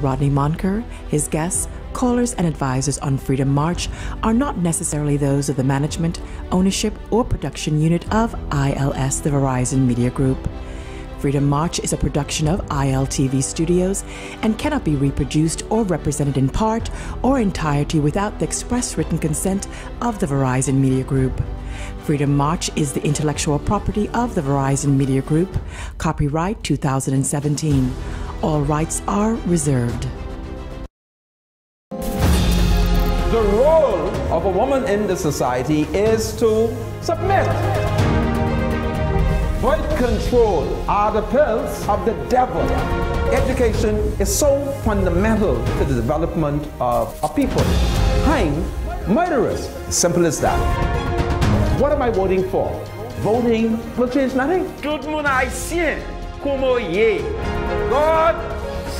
Rodney Moncur, his guests, callers, and advisors on Freedom March are not necessarily those of the management, ownership, or production unit of ILS, the Verizon Media Group. Freedom March is a production of ILTV Studios and cannot be reproduced or represented in part or entirety without the express written consent of the Verizon Media Group. Freedom March is the intellectual property of the Verizon Media Group. Copyright 2017. All rights are reserved. The role of a woman in the society is to submit. Birth control are the pills of the devil. Education is so fundamental to the development of a people. Hang murderers. Simple as that. What am I voting for? Voting will change nothing. Tout le monde haïtien, como ye. God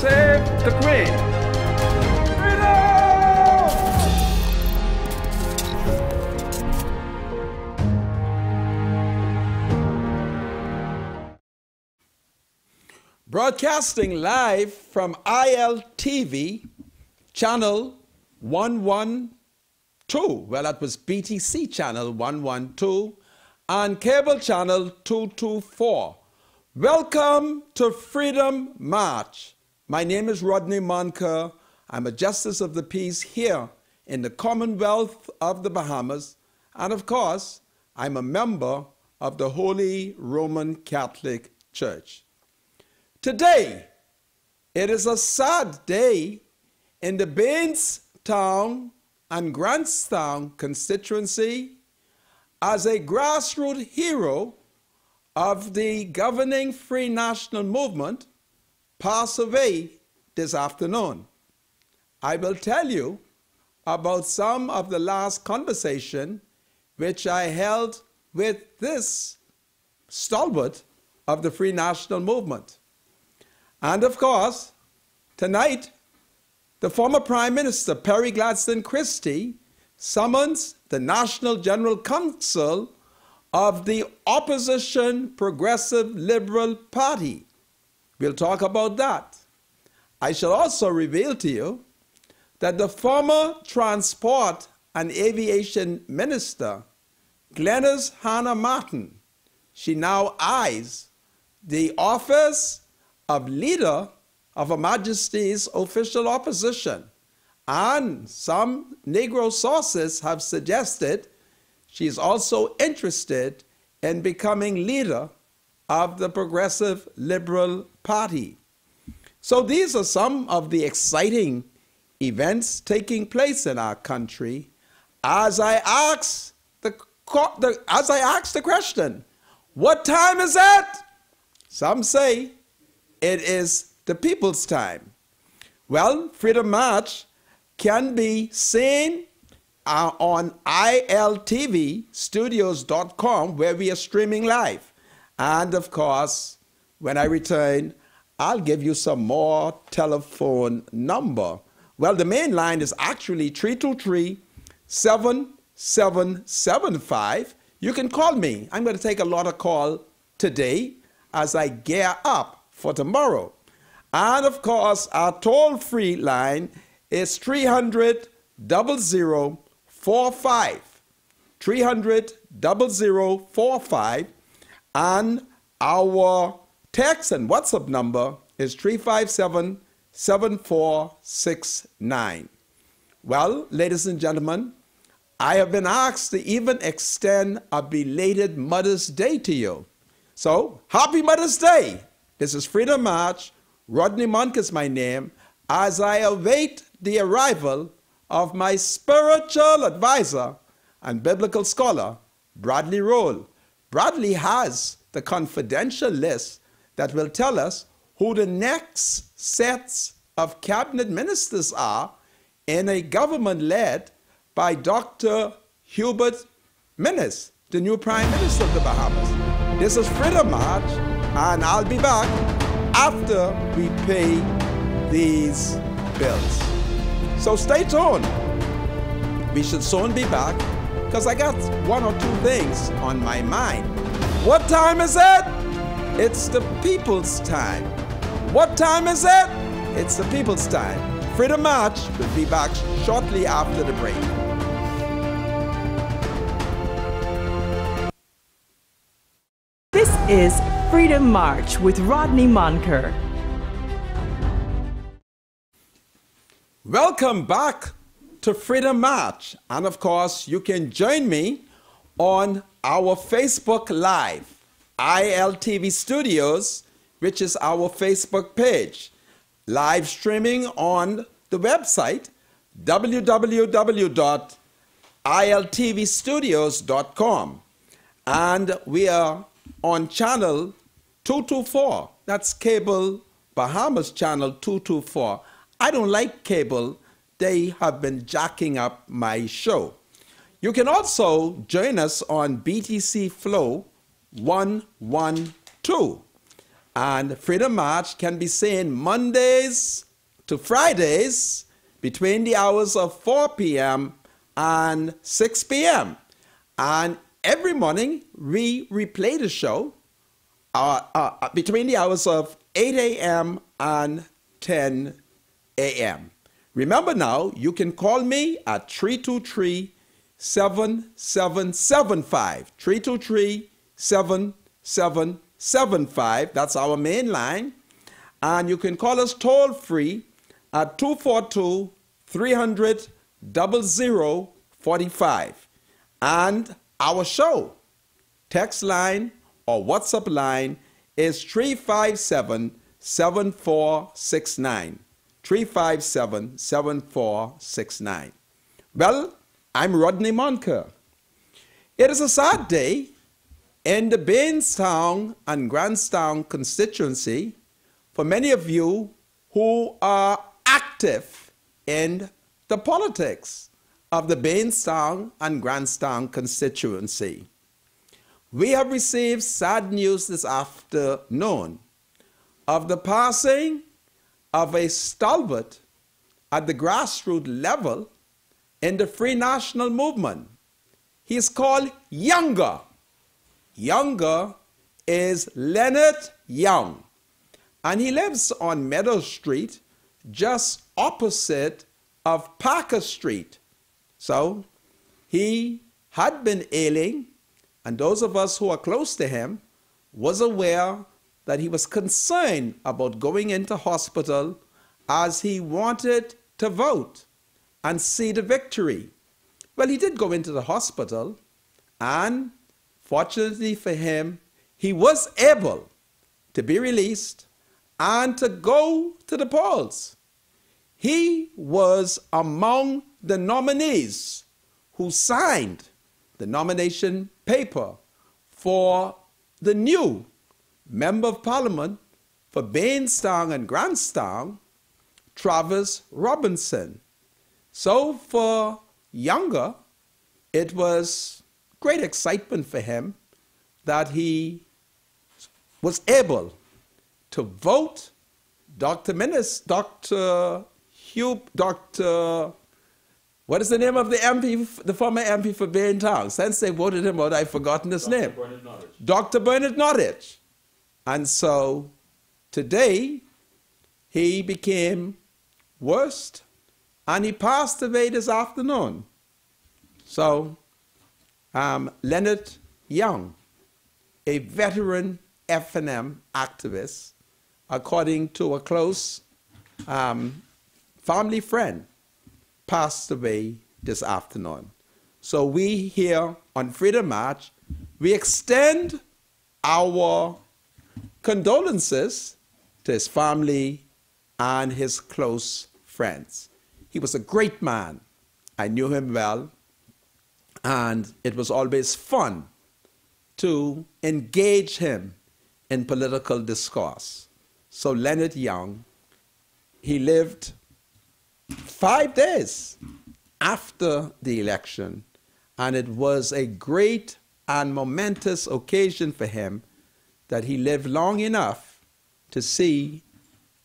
save the Queen. Broadcasting live from ILTV, channel 112. Well, that was BTC channel 112 and cable channel 224. Welcome to Freedom March. My name is Rodney Moncur. I'm a Justice of the Peace here in the Commonwealth of the Bahamas. And of course, I'm a member of the Holy Roman Catholic Church. Today, it is a sad day in the Bainstown and Grantstown constituency as a grassroots hero of the governing Free National Movement passed away this afternoon. I will tell you about some of the last conversation which I held with this stalwart of the Free National Movement. And of course, tonight, the former Prime Minister, Perry Gladstone Christie, summons the National General Council of the opposition Progressive Liberal Party. We'll talk about that. I shall also reveal to you that the former Transport and Aviation Minister, Glenys Hannah Martin, she now eyes the office of leader of Her Majesty's official opposition. And some Negro sources have suggested she's also interested in becoming leader of the Progressive Liberal Party. So these are some of the exciting events taking place in our country as I ask the question, what time is it? Some say it is the people's time. Well, Freedom March can be seen on iltvstudios.com, where we are streaming live. And of course, when I return, I'll give you some more telephone number. Well, the main line is actually 323-7775. You can call me. I'm going to take a lot of calls today as I gear up for tomorrow. And of course, our toll-free line is 300-0045. 300-0045. And our text and WhatsApp number is 357-7469. Well, ladies and gentlemen, I have been asked to even extend a belated Mother's Day to you. So, happy Mother's Day! This is Freedom March. Rodney Moncur is my name, as I await the arrival of my spiritual advisor and biblical scholar, Bradley Roll. Bradley has the confidential list that will tell us who the next sets of cabinet ministers are in a government led by Dr. Hubert Minnis, the new Prime Minister of the Bahamas. This is Freedom March, and I'll be back after we pay these bills. So stay tuned. We should soon be back because I got one or two things on my mind. What time is it? It's the people's time. What time is it? It's the people's time. Freedom March will be back shortly after the break. This is Freedom March with Rodney Moncur. Welcome back to Freedom March. And of course, you can join me on our Facebook Live, ILTV Studios, which is our Facebook page. Live streaming on the website, www.iltvstudios.com. And we are on channel 224. That's Cable Bahamas channel 224. I don't like cable. They have been jacking up my show. You can also join us on BTC Flow 112. And Freedom March can be seen Mondays to Fridays between the hours of 4 p.m. and 6 p.m. And every morning we replay the show between the hours of 8 a.m. and 10 a.m. Remember now, you can call me at 323-7775. 323-7775. That's our main line. And you can call us toll free at 242-300-0045. And our show, text line or WhatsApp line is 357-7469. 357-7469. Well, I'm Rodney Moncur. It is a sad day in the Bainstown and Grandstown constituency for many of you who are active in the politics of the Bainstown and Grandstown constituency. We have received sad news this afternoon of the passing of a stalwart at the grassroots level in the Free National Movement. He is called Younger. Younger is Leonard Young, and he lives on Meadow Street, just opposite of Parker Street. So he had been ailing, and those of us who are close to him was aware that he was concerned about going into hospital as he wanted to vote and see the victory. Well, he did go into the hospital, and fortunately for him, he was able to be released and to go to the polls. He was among the nominees who signed the nomination paper for the new Member of Parliament for Bainstown and Grandstown, Travis Robinson. So for Younger, it was great excitement for him that he was able to vote what is the name of the MP, the former MP for Baintown? Since they voted him out, I've forgotten his name. Dr. Bernard Nottage. And so today, he became worse, and he passed away this afternoon. So, Leonard Young, a veteran F&M activist, according to a close family friend, passed away this afternoon. So we here on Freedom March, we extend our condolences to his family and his close friends. He was a great man. I knew him well, and it was always fun to engage him in political discourse. So Leonard Young, he lived 5 days after the election, and it was a great and momentous occasion for him that he lived long enough to see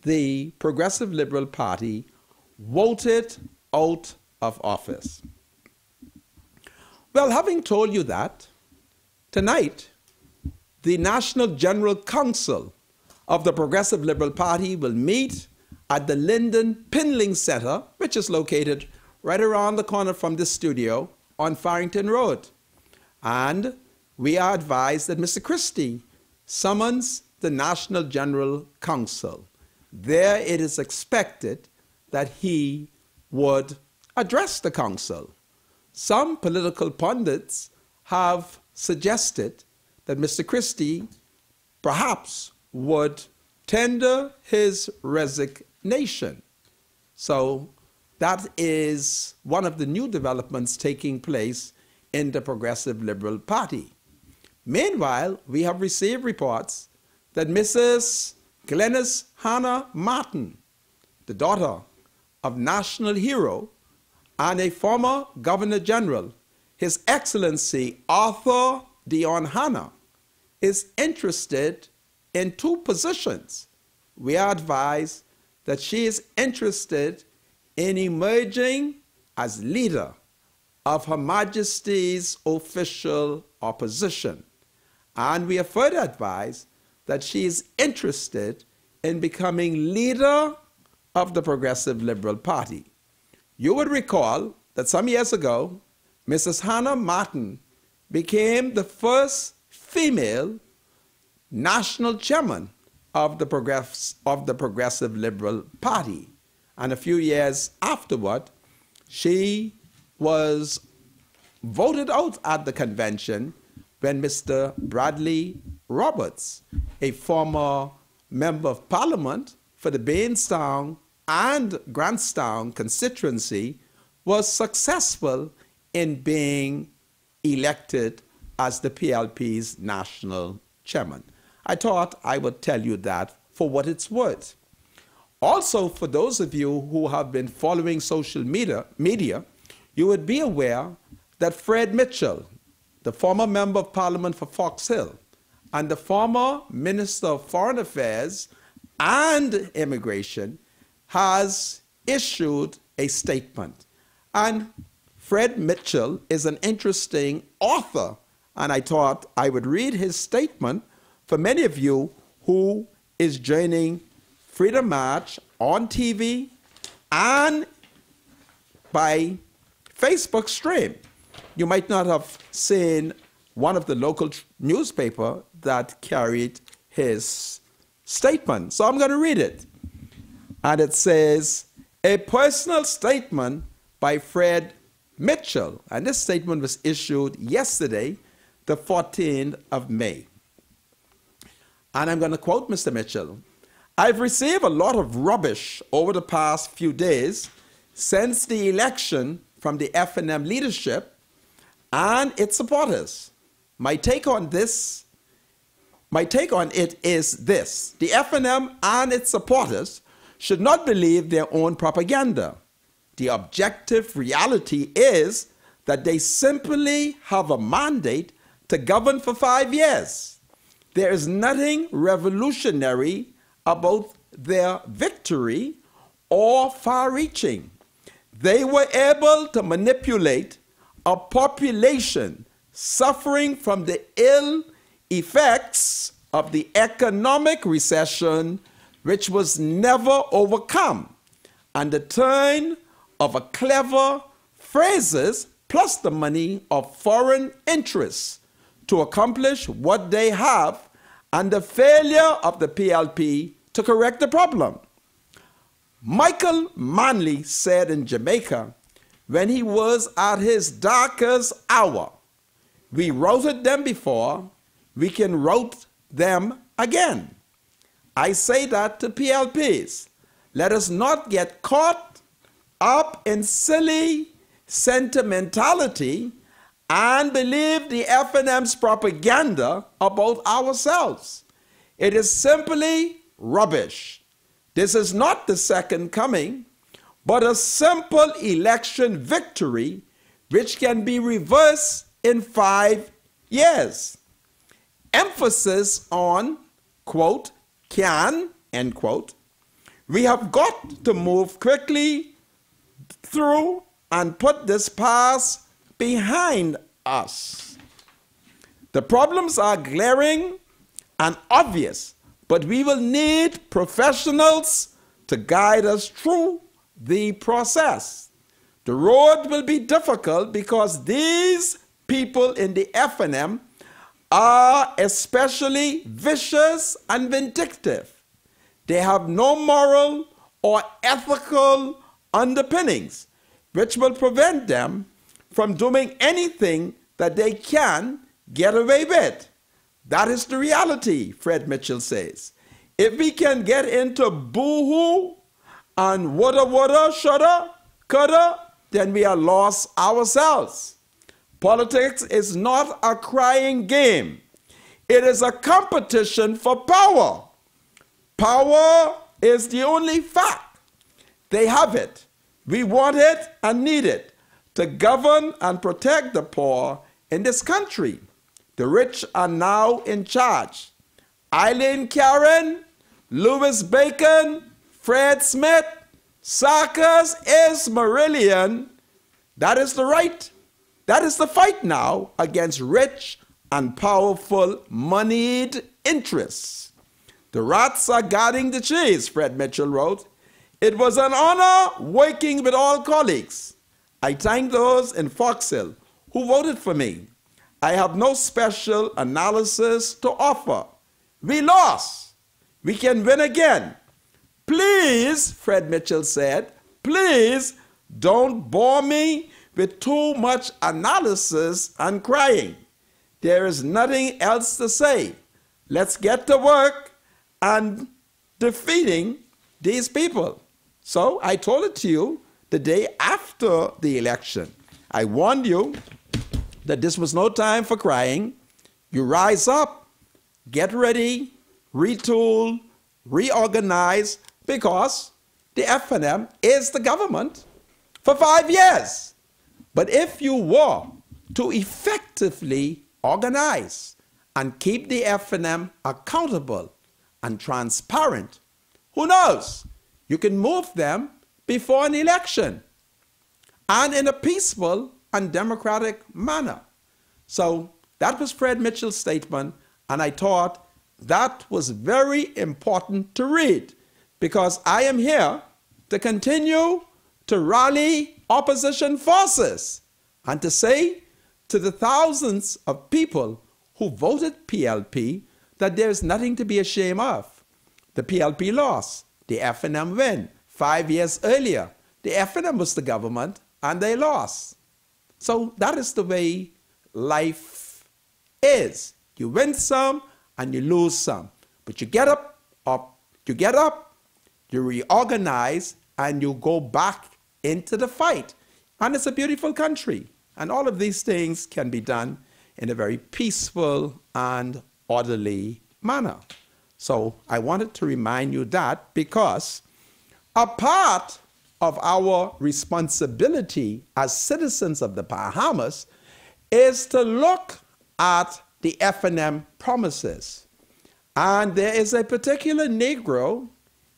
the Progressive Liberal Party voted out of office. Well, having told you that, tonight, the National General Council of the Progressive Liberal Party will meet at the Linden Pinling Center, which is located right around the corner from this studio on Farrington Road. And we are advised that Mr. Christie summons the National General Council. There it is expected that he would address the council. Some political pundits have suggested that Mr. Christie perhaps would tender his resignation. So that is one of the new developments taking place in the Progressive Liberal Party. Meanwhile, we have received reports that Mrs. Glenys Hannah Martin, the daughter of national hero and a former Governor General, His Excellency Arthur Dion Hannah, is interested in two positions. We are advised that she is interested in emerging as leader of Her Majesty's official opposition. And we are further advised that she is interested in becoming leader of the Progressive Liberal Party. You would recall that some years ago, Mrs. Hannah Martin became the first female national chairman of the Progressive Liberal Party. And a few years afterward, she was voted out at the convention when Mr. Bradley Roberts, a former member of parliament for the Bainstown and Grantstown constituency, was successful in being elected as the PLP's national chairman. I thought I would tell you that for what it's worth. Also, for those of you who have been following social media, you would be aware that Fred Mitchell, the former member of parliament for Fox Hill and the former Minister of Foreign Affairs and Immigration, has issued a statement. And Fred Mitchell is an interesting author, and I thought I would read his statement for many of you who is joining Freedom March on TV and by Facebook stream. You might not have seen one of the local newspaper that carried his statement. So I'm going to read it. And it says, a personal statement by Fred Mitchell. And this statement was issued yesterday, the 14th of May. And I'm going to quote Mr. Mitchell. I've received a lot of rubbish over the past few days since the election from the F&M leadership and its supporters. My take on it is this. The F&M and its supporters should not believe their own propaganda. The objective reality is that they simply have a mandate to govern for 5 years. There is nothing revolutionary about their victory or far-reaching. They were able to manipulate a population suffering from the ill effects of the economic recession, which was never overcome, and the turn of a clever phrases plus the money of foreign interests to accomplish what they have, and the failure of the PLP to correct the problem. Michael Manley said in Jamaica, when he was at his darkest hour, we routed them before, we can rout them again. I say that to PLPs. Let us not get caught up in silly sentimentality and believe the F&M's propaganda about ourselves. It is simply rubbish. This is not the second coming, but a simple election victory which can be reversed in 5 years. Emphasis on, quote, can, end quote. We have got to move quickly through and put this past behind us. The problems are glaring and obvious, but we will need professionals to guide us through the process. The road will be difficult because these people in the FNM are especially vicious and vindictive. They have no moral or ethical underpinnings, which will prevent them from doing anything that they can get away with. That is the reality, Fred Mitchell says. If we can get into boo-hoo and woulda, shoulda, coulda, then we are lost ourselves. Politics is not a crying game. It is a competition for power. Power is the only fact. They have it. We want it and need it to govern and protect the poor in this country. The rich are now in charge. Eileen Karen, Louis Bacon, Fred Smith, Sarkis is Marillion. That is the right. That is the fight now against rich and powerful moneyed interests. The rats are guarding the cheese, Fred Mitchell wrote. It was an honor working with all colleagues. I thank those in Foxhill who voted for me. I have no special analysis to offer. We lost. We can win again. Please, Fred Mitchell said, please don't bore me with too much analysis and crying. There is nothing else to say. Let's get to work and defeating these people. So I told it to you the day after the election. I warned you that this was no time for crying. You rise up, get ready, retool, reorganize, because the FNM is the government for 5 years. But if you were to effectively organize and keep the FNM accountable and transparent, who knows? You can move them before an election and in a peaceful and democratic manner. So that was Fred Mitchell's statement, and I thought that was very important to read, because I am here to continue to rally opposition forces and to say to the thousands of people who voted PLP that there is nothing to be ashamed of. The PLP lost, the FNM win. 5 years earlier, the FNM was the government and they lost. So that is the way life is. You win some and you lose some. But you get up, you reorganize, and you go back into the fight. And it's a beautiful country. And all of these things can be done in a very peaceful and orderly manner. So I wanted to remind you that, because a part of our responsibility as citizens of the Bahamas is to look at the FNM promises. And there is a particular Negro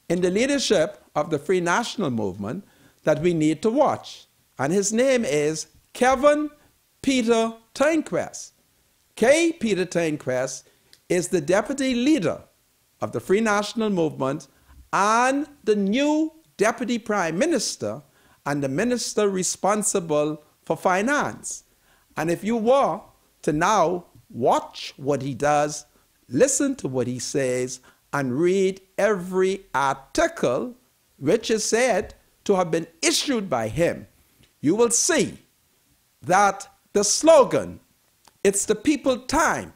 in the leadership of the Free National Movement that we need to watch. And his name is Kevin Peter Turnquest. K. Peter Turnquest is the deputy leader of the Free National Movement and the new deputy prime minister and the minister responsible for finance. And if you were to now watch what he does, listen to what he says, and read every article which is said to have been issued by him, you will see that the slogan, "It's the people time,"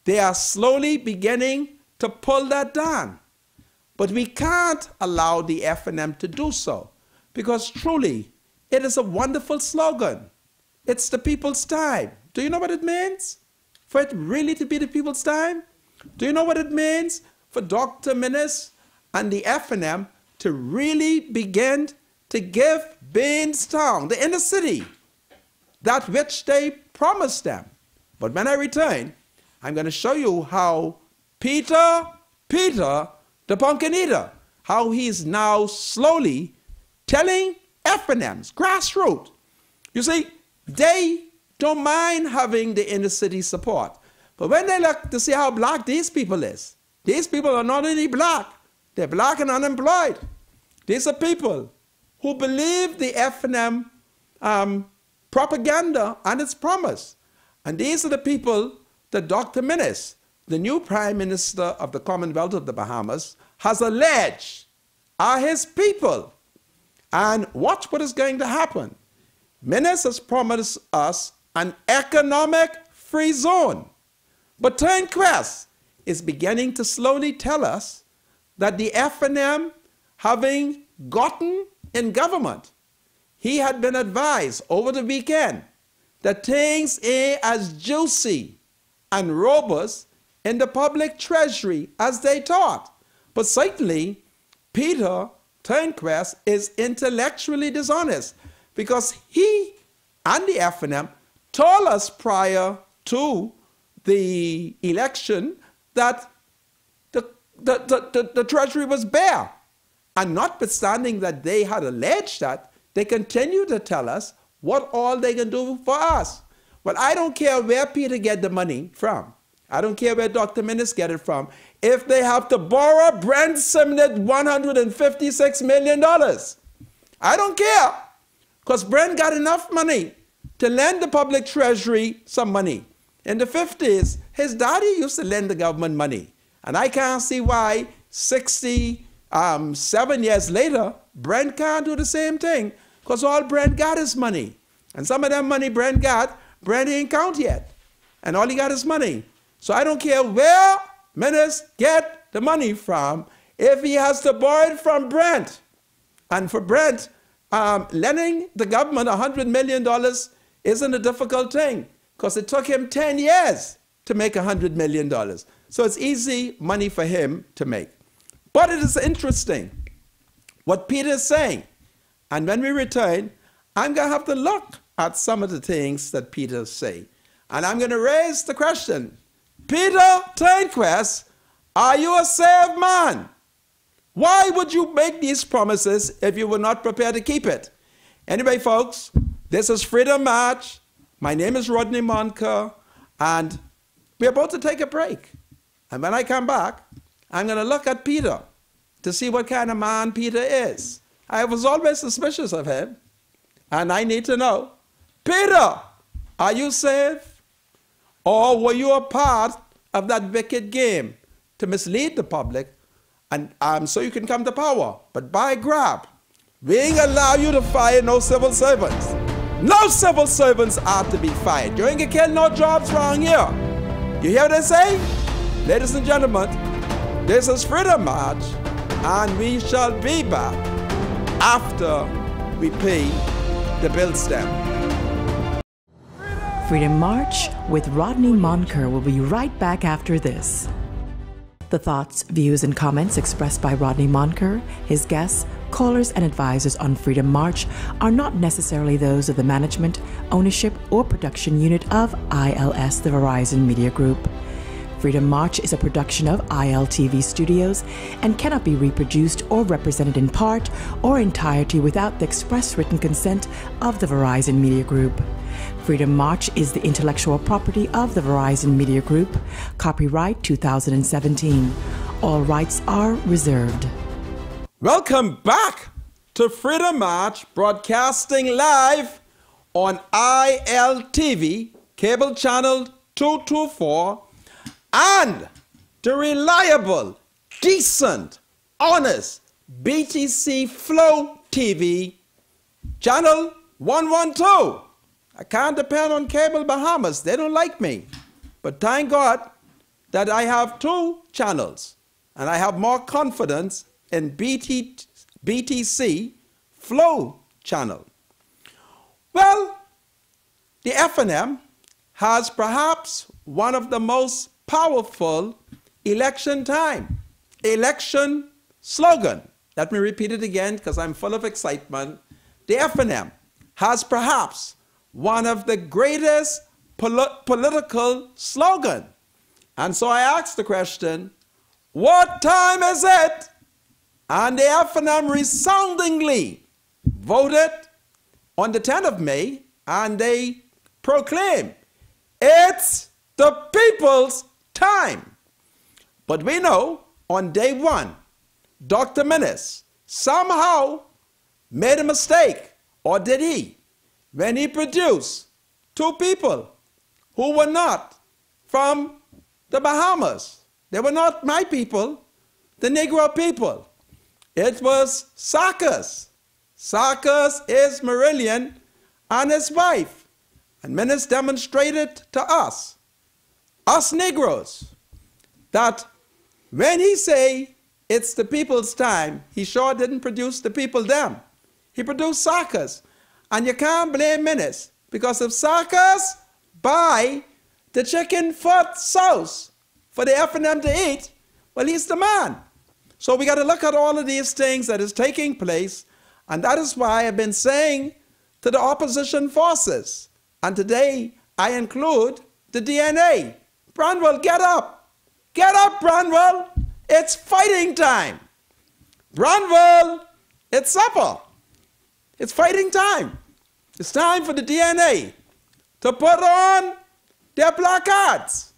they are slowly beginning to pull that down. But we can't allow the FNM to do so, because truly it is a wonderful slogan. It's the people's time. Do you know what it means? For it really to be the people's time? Do you know what it means for Dr. Minnis and the FNM to really begin to give Bainstown, the inner city, that which they promised them? But when I return, I'm going to show you how Peter the Pumpkin Eater, how he's now slowly telling FNMs, grassroots. You see, they don't mind having the inner city support. But when they look to see how black these people is, these people are not only black, they're black and unemployed. These are people who believe the F&M propaganda and its promise. And these are the people that Dr. Minnis, the new Prime Minister of the Commonwealth of the Bahamas, has alleged are his people. And watch what is going to happen. Minnis has promised us an economic free zone. But Turnquest is beginning to slowly tell us that the F&M, having gotten in government, he had been advised over the weekend that things ain't as juicy and robust in the public treasury as they thought. But certainly, Peter Turnquest is intellectually dishonest because he and the F&M told us prior to the election that the treasury was bare. And notwithstanding that they had alleged that, they continue to tell us what all they can do for us. Well, I don't care where Peter get the money from. I don't care where Dr. Minnis get it from. If they have to borrow Brent Simnett $156 million, I don't care. Because Brent got enough money to lend the public treasury some money. In the 50s, his daddy used to lend the government money. And I can't see why 67 years later, Brent can't do the same thing. Because all Brent got is money. And some of that money Brent got, Brent ain't count yet. And all he got is money. So I don't care where Minnis get the money from if he has to borrow it from Brent. And for Brent, lending the government $100 million isn't a difficult thing because it took him 10 years to make $100 million. So it's easy money for him to make. But it is interesting what Peter is saying. And when we return, I'm going to have to look at some of the things that Peter say. And I'm going to raise the question, Peter Turnquest, are you a saved man? Why would you make these promises if you were not prepared to keep it? Anyway, folks, this is Freedom March. My name is Rodney Moncur, and we're about to take a break. And when I come back, I'm going to look at Peter to see what kind of man Peter is. I was always suspicious of him, and I need to know, Peter, are you saved? Or were you a part of that wicked game to mislead the public and so you can come to power? But by grab, we ain't allow you to fire no civil servants. No civil servants are to be fired. You ain't gonna kill no jobs around here. You hear what I say? Ladies and gentlemen, this is Freedom March, and we shall be back after we pay the bill stamp. Freedom March with Rodney Moncur will be right back after this. The thoughts, views, and comments expressed by Rodney Moncur, his guests, callers, and advisors on Freedom March are not necessarily those of the management, ownership, or production unit of ILS, the Verizon Media Group. Freedom March is a production of ILTV Studios and cannot be reproduced or represented in part or entirety without the express written consent of the Verizon Media Group. Freedom March is the intellectual property of the Verizon Media Group. Copyright 2017. All rights are reserved. Welcome back to Freedom March, broadcasting live on ILTV, cable channel 224, and the reliable, decent, honest BTC Flow TV, channel 112. I can't depend on Cable Bahamas. They don't like me. But thank God that I have two channels, and I have more confidence in BTC Flow channel. Well, the F&M has perhaps one of the most powerful election slogan. Let me repeat it again because I'm full of excitement. The F&M has perhaps one of the greatest political slogan. And so I asked the question, what time is it? And the F&M resoundingly voted on the 10th of May, and they proclaimed, it's the people's time. But we know on day one, Dr. Minnis somehow made a mistake, or did he, when he produced two people who were not from the Bahamas. They were not my people, the Negro people. It was Sarkis. Sarkis is Marillion and his wife. And Menace demonstrated to us Negroes, that when he say it's the people's time, he sure didn't produce the people them. He produced Sarkis. And you can't blame Menace, because if Sarkis buy the chicken foot sauce for the F&M to eat, well, he's the man. So we got to look at all of these things that is taking place, and that is why I've been saying to the opposition forces, and today I include the DNA. Branwell, get up. Get up, Branwell. It's fighting time. Branwell, it's supper. It's fighting time. It's time for the DNA to put on their placards.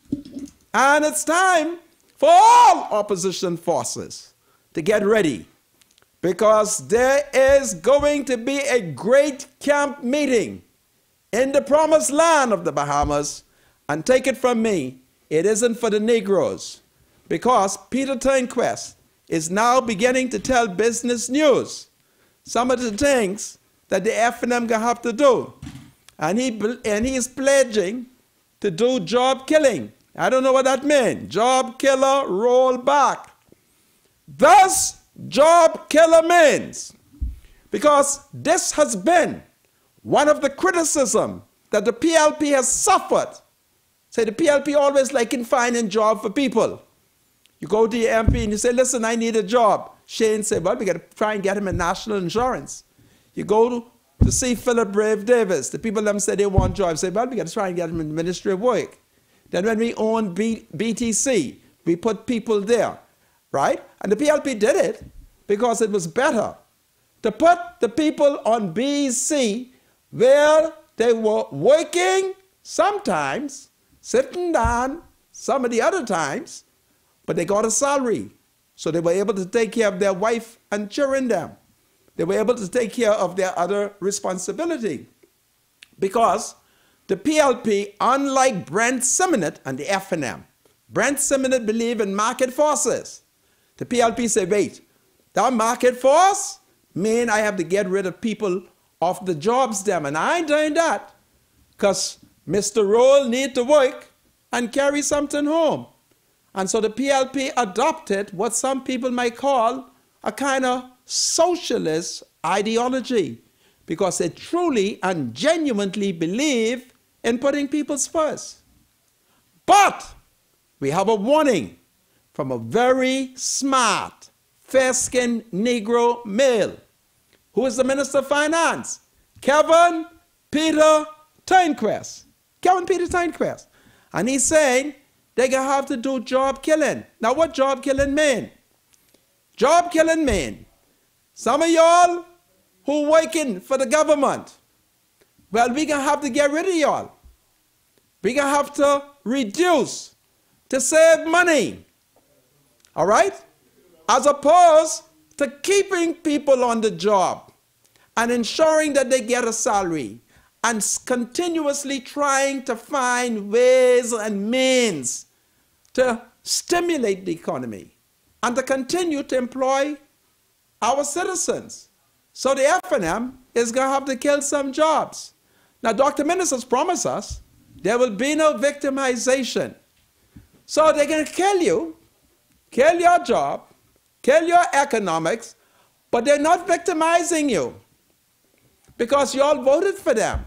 And it's time for all opposition forces to get ready, because there is going to be a great camp meeting in the promised land of the Bahamas. And take it from me, it isn't for the Negroes, because Peter Turnquest is now beginning to tell business news some of the things that the F&M gonna have to do. And he is pledging to do job killing. I don't know what that means. Job killer, roll back. Thus, job killer means, because this has been one of the criticism that the PLP has suffered. Say the PLP always liking finding job for people. You go to your MP and you say, listen, I need a job. Shane say, well, we got to try and get him a national insurance. You go to see Philip Brave Davis. The people them say they want jobs. Say, well, we got to try and get him in the Ministry of Work. Then when we owned BTC, we put people there, right? And the PLP did it because it was better to put the people on BC where they were working sometimes, sitting down some of the other times, but they got a salary. So they were able to take care of their wife and children them. They were able to take care of their other responsibility. Because the PLP, unlike Brent Simonet and the F&M, Brent Simonet believe in market forces. The PLP say, wait, that market force mean I have to get rid of people off the jobs them, and I ain't doing that, because Mr. Roll need to work and carry something home. And so the PLP adopted what some people might call a kind of socialist ideology, because they truly and genuinely believe in putting people first. But we have a warning from a very smart, fair-skinned Negro male, who is the Minister of Finance, Kevin Peter Turnquest. Kevin Peter Turnquest. And he's saying they're going to have to do job killing. Now, what job killing mean? Job killing mean some of y'all who working for the government, well, we're going to have to get rid of y'all. We're going to have to reduce to save money. All right? As opposed to keeping people on the job and ensuring that they get a salary and continuously trying to find ways and means to stimulate the economy and to continue to employ our citizens. So the F&M is going to have to kill some jobs. Now, Dr. Ministers promised us there will be no victimization. So they're going to kill you, kill your job, kill your economics, but they're not victimizing you because you all voted for them.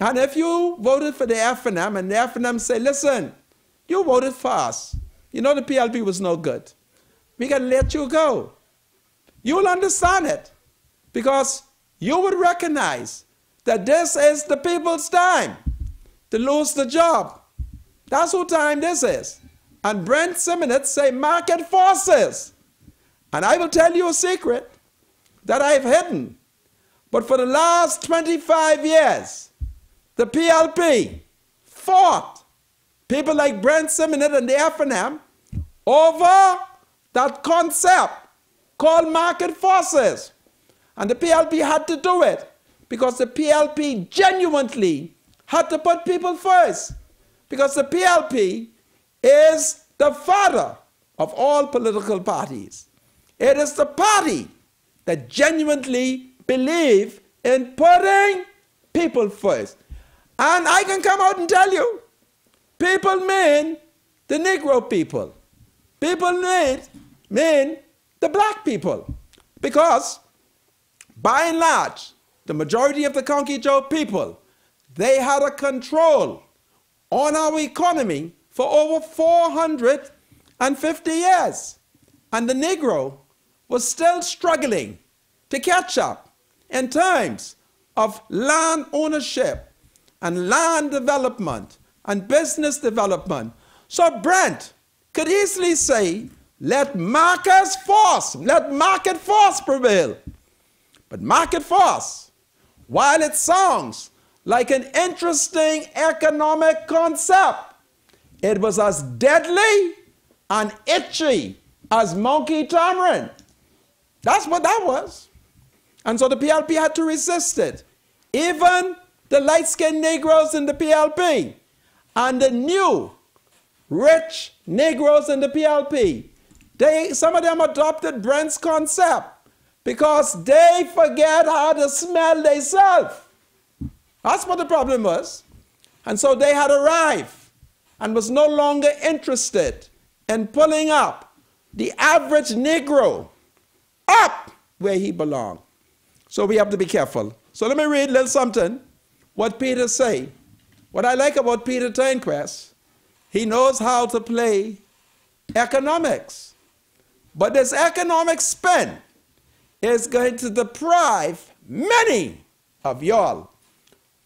And if you voted for the F&M and the F&M say, listen, you voted for us. You know the PLP was no good. We got to let you go. You'll understand it because you would recognize that this is the people's time to lose the job. That's who time this is. And Brent Simonet say market forces. And I will tell you a secret that I've hidden. But for the last 25 years, the PLP fought people like Brent Simonet and the F&M over that concept called market forces. And the PLP had to do it because the PLP genuinely had to put people first. Because the PLP is the father of all political parties. It is the party that genuinely believes in putting people first. And I can come out and tell you, people mean the Negro people. People mean the black people. Because by and large, the majority of the Conky Joe people, they had a control on our economy for over 450 years. And the Negro was still struggling to catch up in terms of land ownership and land development and business development. So Brent could easily say, let market force prevail. But market force, while it sounds like an interesting economic concept, it was as deadly and itchy as monkey tamarind. That's what that was. And so the PLP had to resist it. Even the light-skinned Negroes in the PLP and the new rich Negroes in the PLP, some of them adopted Brent's concept because they forget how to smell themselves. That's what the problem was. And so they had arrived and was no longer interested in pulling up the average Negro up where he belonged. So we have to be careful. So let me read a little something, what Peter say. What I like about Peter Turnquest, he knows how to play economics. But this economic spin is going to deprive many of y'all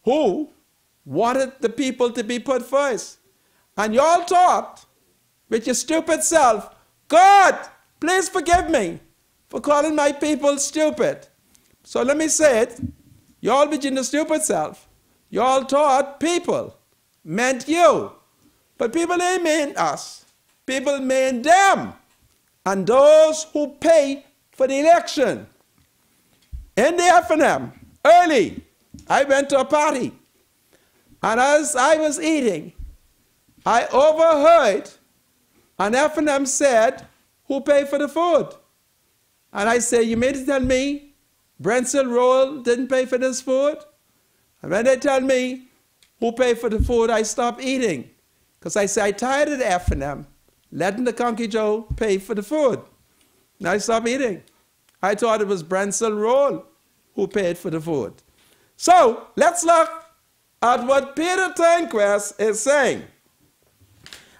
who wanted the people to be put first. And y'all thought, with your stupid self, God, please forgive me for calling my people stupid. So let me say it, y'all between the stupid self, y'all thought people meant you. But people ain't mean us. People mean them. And those who pay for the election. In the F&M, early, I went to a party. And as I was eating, I overheard an F&M said, who paid for the food? And I said, you mean to tell me Brensel Roll didn't pay for this food? And when they tell me who paid for the food, I stop eating. Because I say, I tired of the F&M, letting the Conky Joe pay for the food. Now I stop eating. I thought it was Brensel Roll who paid for the food. So let's look at what Peter Turnquest is saying.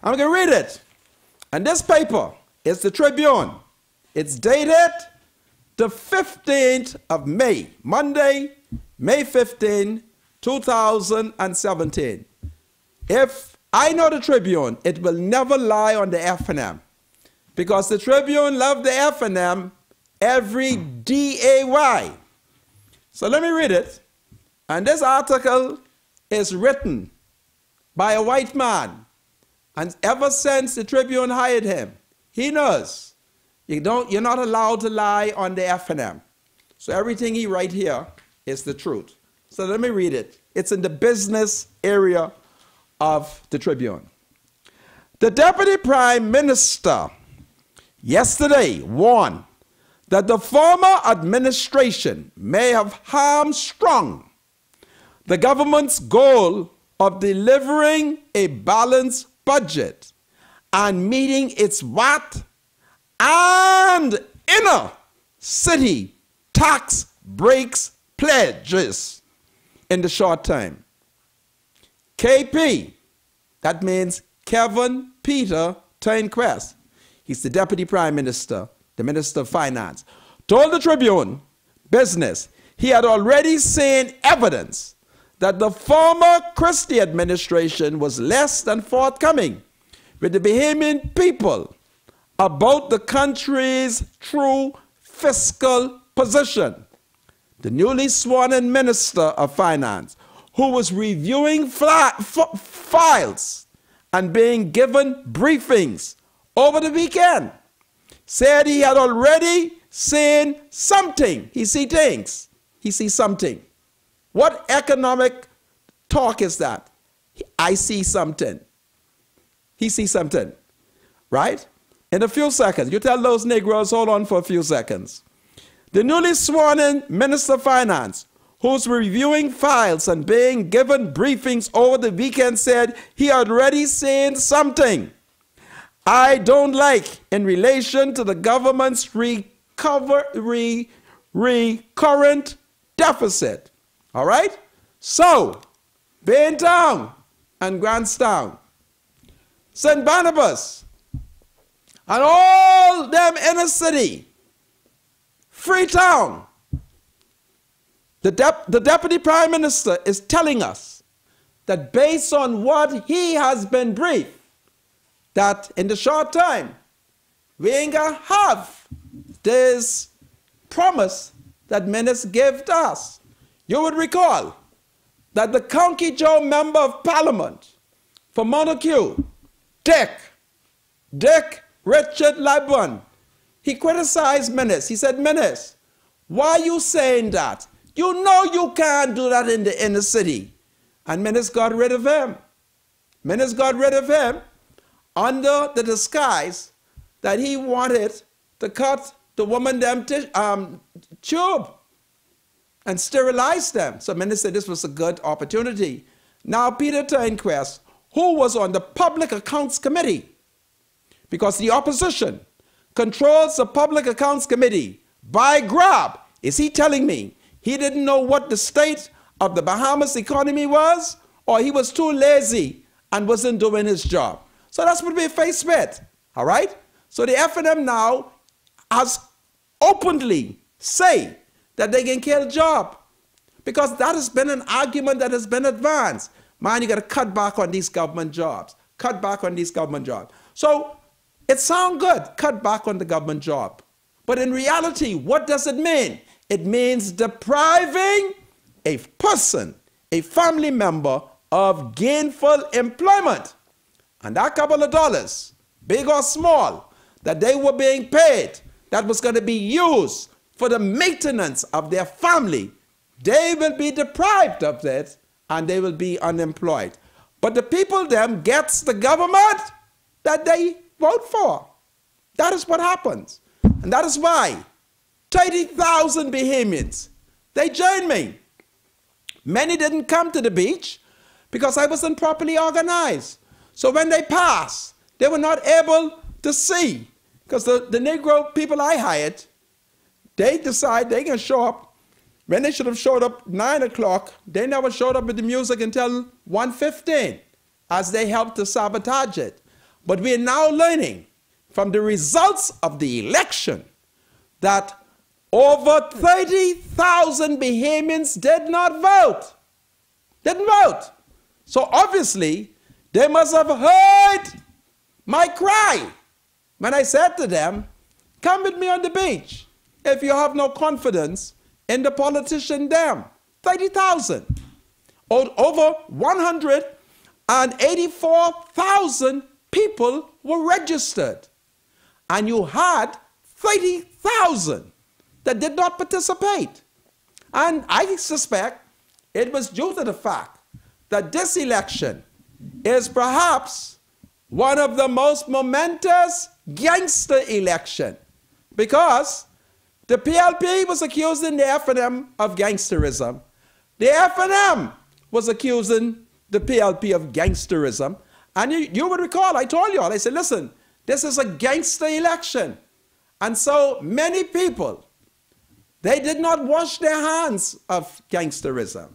I'm going to read it. And this paper is the Tribune. It's dated the 15th of May, Monday, May 15, 2017. If I know the Tribune, it will never lie on the F&M. Because the Tribune loved the F&M every day. So let me read it. And this article is written by a white man. And ever since the Tribune hired him, he knows you're not allowed to lie on the F&M. So everything he writes here is the truth. So let me read it. It's in the business area of the Tribune. The Deputy Prime Minister yesterday warned that the former administration may have hamstrung the government's goal of delivering a balanced budget and meeting its VAT and inner city tax breaks pledges in the short term. KP, that means Kevin Peter Turnquest, he's the Deputy Prime Minister, the Minister of Finance, told the Tribune Business he had already seen evidence that the former Christie administration was less than forthcoming with the Bahamian people about the country's true fiscal position. The newly sworn-in Minister of Finance, who was reviewing files and being given briefings over the weekend, said he had already seeing something. He see things. He sees something. What economic talk is that? I see something. He sees something, right? In a few seconds, you tell those Negroes, hold on for a few seconds. The newly sworn in Minister of Finance, who's reviewing files and being given briefings over the weekend, said he already seen something I don't like in relation to the government's recurrent deficit. All right? So, Baintown and Grantstown, St. Barnabas, and all them inner city, Freetown, the Deputy Prime Minister is telling us that based on what he has been briefed, that in the short time, we ain't gonna have this promise that minister gave to us. You would recall that the County Joe Member of Parliament for Moncur, Dick Richard Labon, he criticized Menace. He said, Menace, why are you saying that? You know you can't do that in the inner city. And Menace got rid of him. Menace got rid of him under the disguise that he wanted to cut the woman them tube and sterilize them. So Menace said this was a good opportunity. Now Peter Turnquest, who was on the Public Accounts Committee, because the opposition controls the Public Accounts Committee by grab. Is he telling me he didn't know what the state of the Bahamas economy was, or he was too lazy and wasn't doing his job? So that's what we face with, all right? So the FNM now has openly say that they can kill job, because that has been an argument that has been advanced. Man, you got to cut back on these government jobs. Cut back on these government jobs. So it sounds good, cut back on the government job. But in reality, what does it mean? It means depriving a person, a family member, of gainful employment. And that couple of dollars, big or small, that they were being paid, that was going to be used for the maintenance of their family, they will be deprived of that and they will be unemployed. But the people them gets the government that they vote for. That is what happens. And that is why 30,000 Bahamians, they joined me. Many didn't come to the beach because I wasn't properly organized. So when they passed, they were not able to see, because the Negro people I hired, they decide they're going to show up when they should have showed up 9 o'clock. They never showed up with the music until 1:15, as they helped to sabotage it. But we are now learning from the results of the election that over 30,000 Bahamians did not vote. Didn't vote. So obviously, they must have heard my cry when I said to them, come with me on the beach if you have no confidence in the politician them. 30,000. Over 184,000 people were registered. And you had 30,000 that did not participate. And I suspect it was due to the fact that this election is perhaps one of the most momentous gangster election, because the PLP was accusing the FNM of gangsterism. The FNM was accusing the PLP of gangsterism. And you would recall, I told you all, I said, listen, this is a gangster election. And so many people, they did not wash their hands of gangsterism.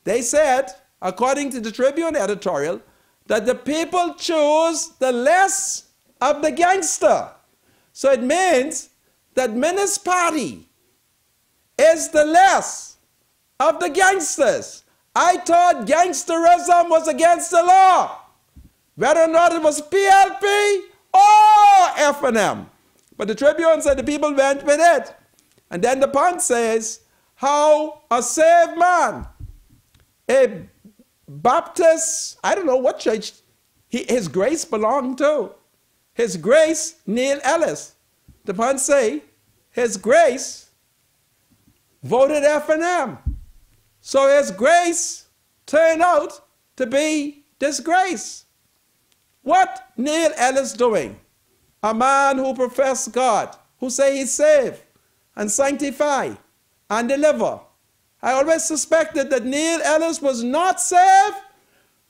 They said, according to the Tribune editorial, that the people choose the less of the gangster. So it means that Menace's party is the less of the gangsters. I thought gangsterism was against the law, whether or not it was PLP or FNM. But the Tribune said the people went with it. And then the Punch says how a saved man, a Baptist, I don't know what church his grace belonged to. His Grace, Neil Ellis. The Punch say His Grace voted F&M. So His Grace turned out to be disgrace. What Neil Ellis doing? A man who professed God, who say he's saved and sanctify and deliver. I always suspected that Neil Ellis was not saved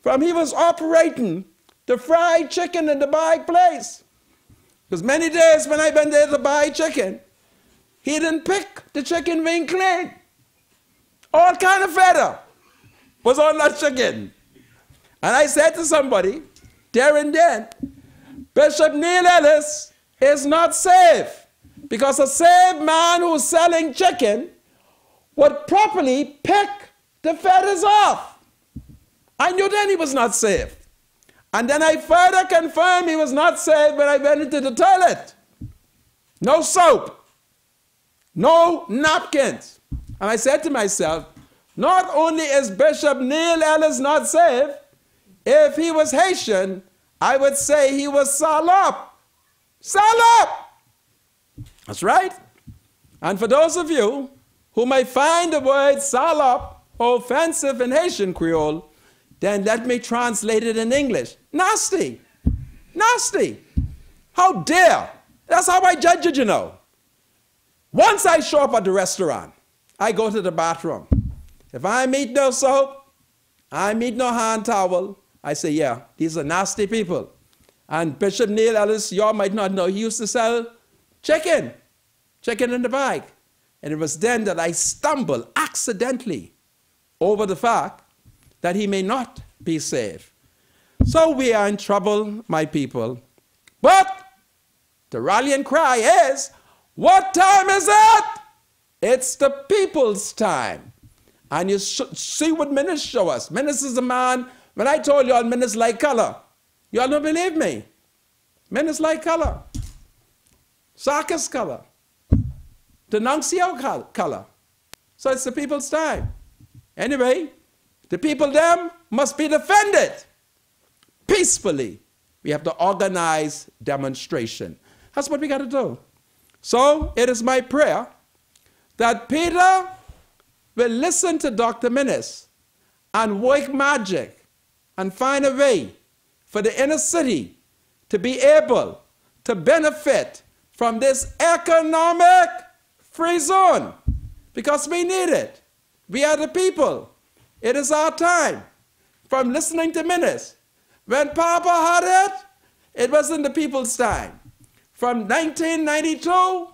from he was operating the fried chicken in the bag place. Because many days when I went there to buy chicken, he didn't pick the chicken being clean. All kind of feather was on that chicken. And I said to somebody, there and then, Bishop Neil Ellis is not saved, because a saved man who's selling chicken would properly pick the feathers off. I knew then he was not saved. And then I further confirmed he was not saved when I went into the toilet. No soap, no napkins. And I said to myself, not only is Bishop Neil Ellis not saved, if he was Haitian, I would say he was salop. Salop! That's right. And for those of you who may find the word salop offensive in Haitian Creole, then let me translate it in English. Nasty. Nasty. How dare. That's how I judge it, you know. Once I show up at the restaurant, I go to the bathroom. If I meet no soap, I meet no hand towel, I say, yeah, these are nasty people. And Bishop Neil Ellis, you all might not know, he used to sell chicken in the bag. And it was then that I stumbled accidentally over the fact that he may not be saved. So we are in trouble, my people. But the rallying cry is, what time is it? It's the people's time. And you see what Minister show us. Minister is a man, when I told you all Minister like color, you all don't believe me. Minister like color. Sarkis color. Denuncio color. So it's the people's time. Anyway, the people them must be defended peacefully. We have to organize demonstration. That's what we got to do. So it is my prayer that Peter will listen to Dr. Minnis and work magic and find a way for the inner city to be able to benefit from this economic free zone, because we need it. We are the people. It is our time. From listening to Minnis, when Papa had it was in the people's time. From 1992 to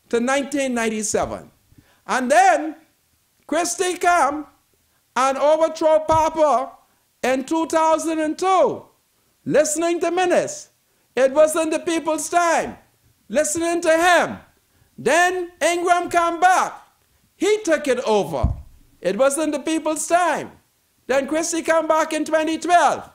1997. And then Christie came and overthrew Papa in 2002. Listening to Minnis, it was in the people's time. Listening to him. Then Ingram came back. He took it over. It was in the people's time. Then Christie came back in 2012.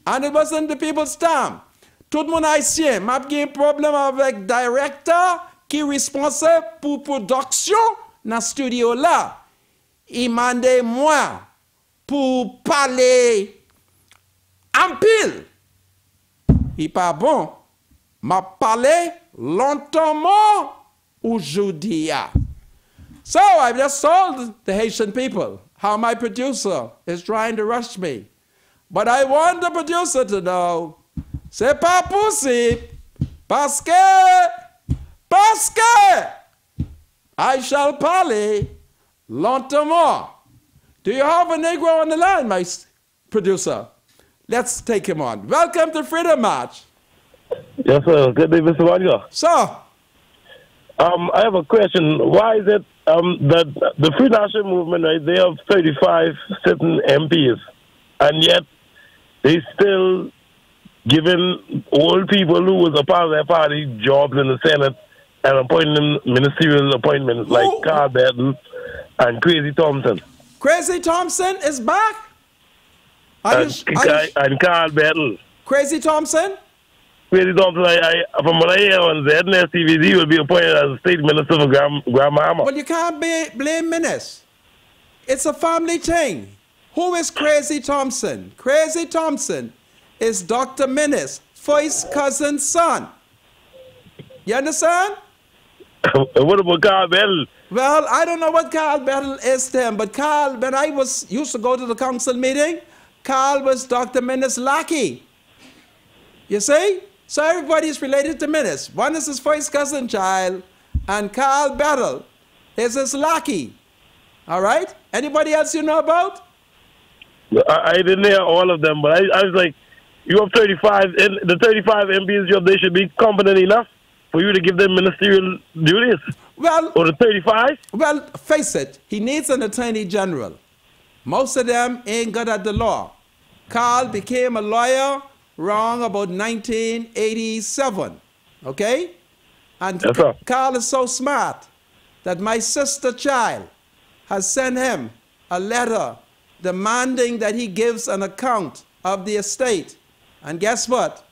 And it was in the people's time. Tout le monde haïtien, m'a gen problème avec directeur qui responsable pour production dans studio là. Il mande moi pour parler en pile. Il pas bon. M'a parlé longtemps aujourd'hui. So I've just told the Haitian people how my producer is trying to rush me. But I want the producer to know, c'est pas possible, parce que I shall parler lentement. Do you have a Negro on the line, my producer? Let's take him on. Welcome to Freedom March. Yes, sir. Good day, Mr. Moncur. Sir. I have a question. Why is it that the Free National Movement, right, they have 35 sitting MPs, and yet they still giving old people who was a part of their party jobs in the Senate and appointing them ministerial appointments like Carl Battle and Crazy Thompson. Crazy Thompson is back? And Carl Battle. Crazy Thompson? Crazy Thompson, from what I hear on the NSTV, he will be appointed as a state minister for Grandmama. Well, you can't blame Minnis. It's a family thing. Who is Crazy Thompson? Crazy Thompson is Dr. Minnis' first cousin's son. You understand? What about Carl Bell? Well, I don't know what Carl Bell is to him, but Carl, when I used to go to the council meeting, Carl was Dr. Minnis' lackey. You see? So everybody's related to Minnis. One is his first cousin child, and Carl Bell is his lackey. All right? Anybody else you know about? I didn't hear all of them, but I was like, you have 35, and the 35 MPs job, they should be competent enough for you to give them ministerial duties. Well, or the 35? Well, face it, he needs an attorney general. Most of them ain't good at the law. Carl became a lawyer wrong about 1987, okay? And yes, Carl is so smart that my sister child has sent him a letter demanding that he gives an account of the estate. And guess what?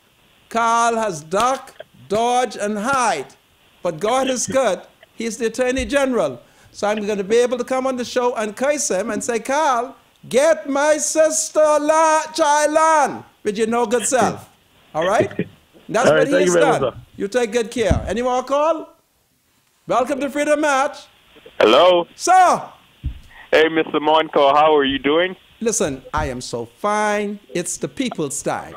Carl has ducked, dodged, and hide. But God is good. He's the Attorney General. So I'm going to be able to come on the show and curse him and say, Carl, get my sister child on with your no good self. All right? That's what he has done. You take good care. Any more call? Welcome to Freedom March. Hello. Sir. Hey, Mr. Moncur, how are you doing? Listen, I am so fine. It's the people's time.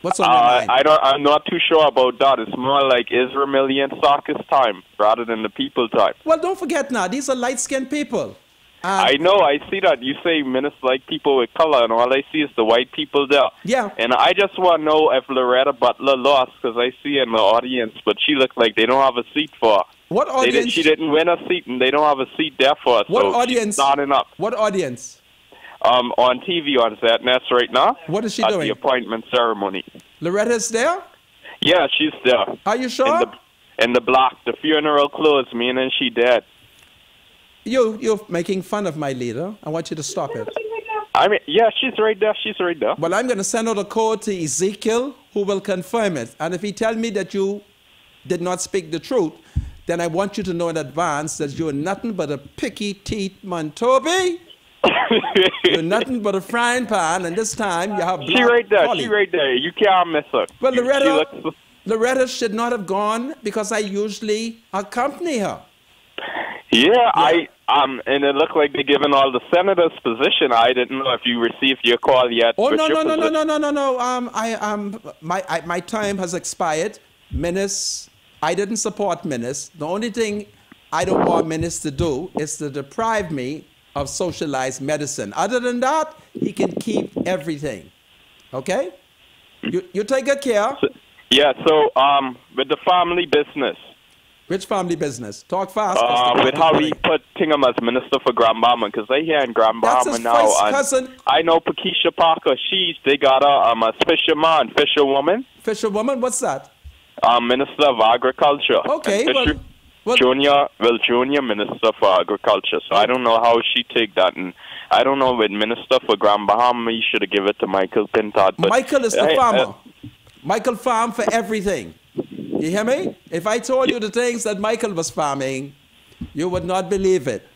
What's on your mind? I'm not too sure about that. It's more like Israel Million Soccer's time rather than the people time. Well, don't forget now, these are light-skinned people. I know, I see that. You say ministers like people with color, and all I see is the white people there. Yeah. And I just want to know if Loretta Butler lost, because I see her in the audience, but she looks like they don't have a seat for her. What audience? She didn't win a seat, and they don't have a seat there for her. What so audience? She's not enough. What audience? On TV on ZNS right now. What is she at doing? The appointment ceremony. Loretta's there? Yeah, she's there. Are you sure? In the block. The funeral closed, me, and then she dead. You're making fun of my leader. I want you to stop it. I mean, yeah, she's right there. She's right there. Well, I'm going to send out a code to Ezekiel, who will confirm it. And if he tells me that you did not speak the truth, then I want you to know in advance that you're nothing but a picky teeth Montobi. You're nothing but a frying pan, and this time you have black She right there. Polly. She right there. You can't miss her. Well, Loretta should not have gone because I usually accompany her. Yeah, and it looked like they're giving all the senators position. I didn't know if you received your call yet. Oh no. My time has expired. Minnis, I didn't support Minnis. The only thing I don't want Minnis to do is to deprive me of socialized medicine. Other than that, he can keep everything. Okay? You take good care. Yeah, so with the family business. Which family business? Talk fast. With how he put Tingham as Minister for Grand Bahama, because they here in Grand Bahama now. That's his first cousin. I know Pakeisha Parker, they got her a fisherwoman. Fisherwoman? What's that? Minister of Agriculture. Okay, well, Junior Minister for Agriculture. So I don't know how she take that, and I don't know with Minister for Grand Bahama, you should have given it to Michael Pintard. But Michael is the farmer. Michael farmed for everything. You hear me? If I told you the things that Michael was farming, you would not believe it.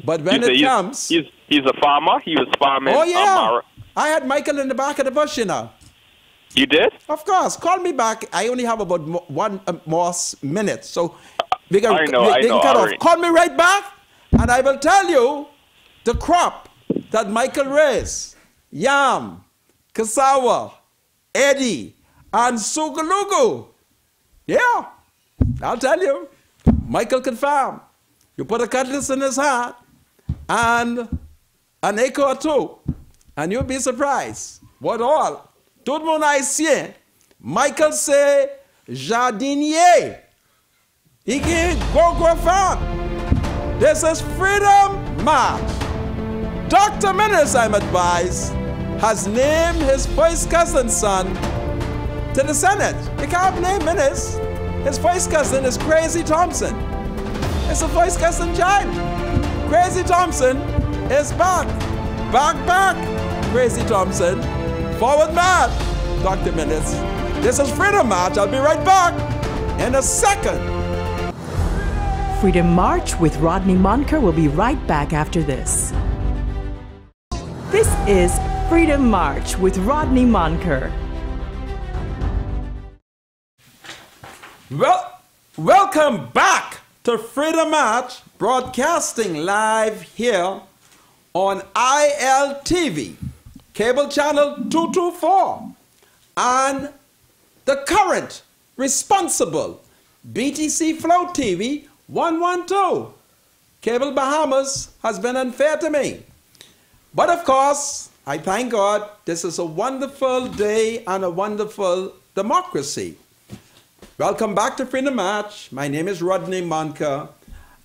But when it comes... He's a farmer? He was farming... Oh, yeah. I had Michael in the back of the bush, you know. You did? Of course. Call me back. I only have about one more minute, so we can cut off. Right. Call me right back, and I will tell you the crop that Michael raised. Yam, cassava, Eddie, and Sugalugu. Yeah, I'll tell you. Michael can farm. You put a cutlass in his hand and an acre or two, and you'll be surprised. What all? Tout le monde haïtien. Michael c'est jardinier. He can go farm. This is Freedom March. Dr. Minnis, I'm advised, has named his first cousin's son to the Senate. You can't name Minnis. His first cousin is Crazy Thompson. It's a first cousin child. Crazy Thompson is back. Back. Crazy Thompson. Forward march, Dr. Minnis. This is Freedom March. I'll be right back in a second. Freedom March with Rodney Moncur will be right back after this. This is Freedom March with Rodney Moncur. Well, welcome back to Freedom March, broadcasting live here on ILTV, cable channel 224, and the current responsible BTC Flow TV 112. Cable Bahamas has been unfair to me. But of course, I thank God this is a wonderful day and a wonderful democracy. Welcome back to Freedom March. My name is Rodney Moncur.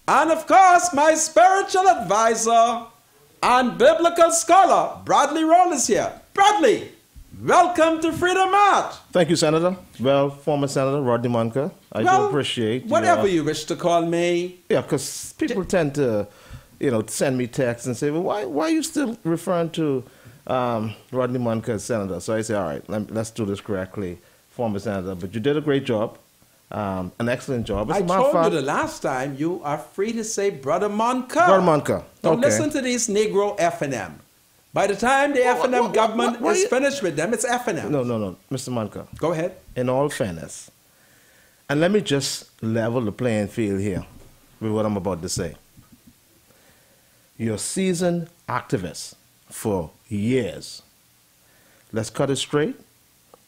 And of course, my spiritual advisor and biblical scholar, Bradley Roll, is here. Bradley, welcome to Freedom March. Thank you, Senator. Well, former Senator Rodney Moncur, I do appreciate whatever you wish to call me. Yeah, because people tend to, send me texts and say, well, why are you still referring to Rodney Moncur as Senator? So I say, all right, let's do this correctly, former Senator. But you did a great job, an excellent job. I told you the last time, you are free to say Brother Moncur. Brother Moncur. Don't listen to these Negro F&M. By the time the F&M government is finished with them, it's F&M. No, Mr. Moncur. Go ahead. In all fairness, and let me just level the playing field here with what I'm about to say. You're a seasoned activist for years. Let's cut it straight.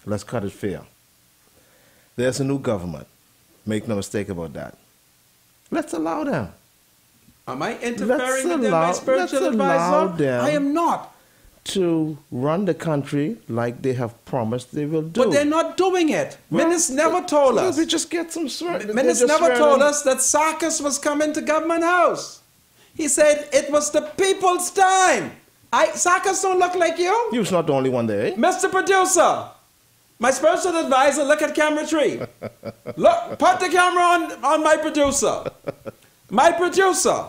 Let's cut it fair. There's a new government. Make no mistake about that. Let's allow them. Am I interfering with them, my spiritual advisor? I am not. To run the country like they have promised they will do. But they're not doing it. Minutes never told us. We just get some sweat. Minutes never told us that Sarkis was coming to Government House. He said it was the people's time. Sarkis don't look like you. You was not the only one there, eh? Mr. Producer, my spiritual advisor, look at camera 3. Look, put the camera on my producer. My producer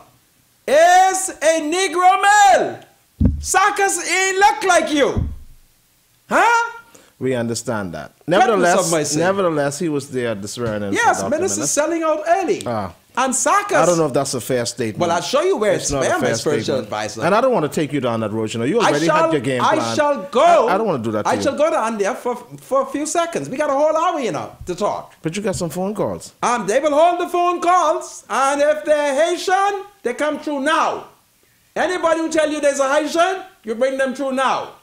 is a Negro male. Sarkis ain't look like you. Huh? We understand that. Nevertheless, he was there at the swearing-in. Yes, Minister selling out early. And Sarkis. I don't know if that's a fair statement. Well, I'll show you where it's fair, my spiritual advisor. And I don't want to take you down that road. You already had your game plan. I shall go. I don't want to do that to you. I shall go down there for a few seconds. We got a whole hour, to talk. But you got some phone calls. They will hold the phone calls. And if they're Haitian, they come through now. Anybody who tell you there's a Haitian, you bring them through now.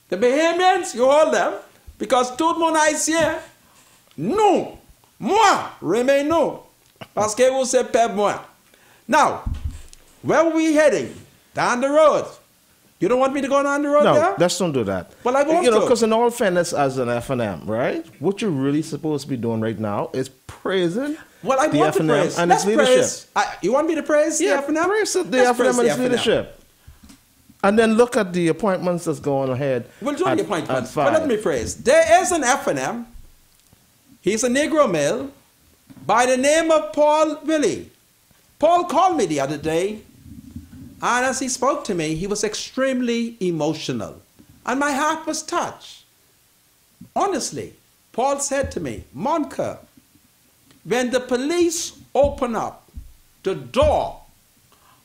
The Bahamians, you hold them. Because tout le monde haïtien, nous, moi, remets nous. Parce que vous c'est pas moi. Now, where are we heading? Down the road. You don't want me to go down the road there? No, let's don't do that. Well, I want to. Because in all fairness, as an F&M, right? What you're really supposed to be doing right now is praising the F&M and its leadership. You want me to praise the F&M? Praise the F&M and its leadership. And then look at the appointments that's going ahead. We'll do the appointments. But let me phrase. There is an F&M. He's a Negro male by the name of Paul Willie. Paul called me the other day, and as he spoke to me, he was extremely emotional. And my heart was touched. Honestly, Paul said to me, Moncur, when the police open up the door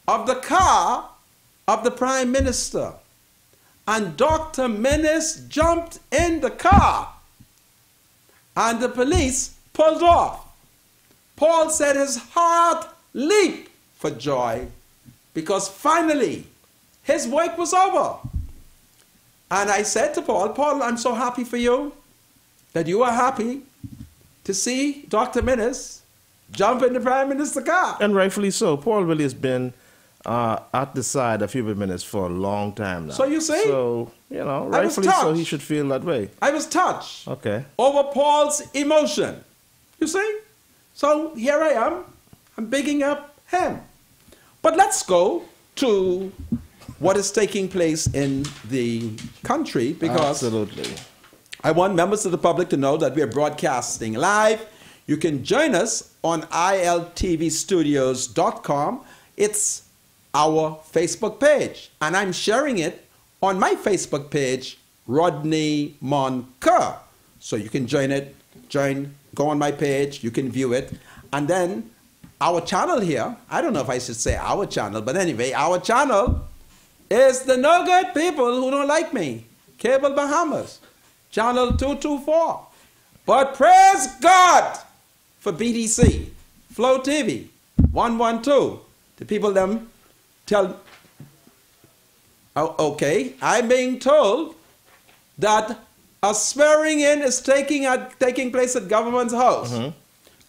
of the car of the Prime Minister, and Dr. Menace jumped in the car, and the police pulled off. Paul said his heart leaped for joy because finally his work was over. And I said to Paul, I'm so happy for you that you are happy to see Dr. Menace jump in the Prime Minister's car. And rightfully so. Paul really has been at the side of Hubert Minnis for a long time now. So you see? So, rightfully so, he should feel that way. I was touched. Okay. Over Paul's emotion. You see? So here I am. I'm bigging up him. But let's go to what is taking place in the country, because absolutely, I want members of the public to know that we are broadcasting live. You can join us on iltvstudios.com. It's our Facebook page, and I'm sharing it on my Facebook page, Rodney Moncur. So you can go on my page, you can view it, and then our channel here, I don't know if I should say our channel, but anyway, our channel is the no good people who don't like me. Cable Bahamas, channel 224. But praise God for BDC, Flow TV, 112. The people them tell, oh, okay, I'm being told that a swearing-in is taking place at government's house.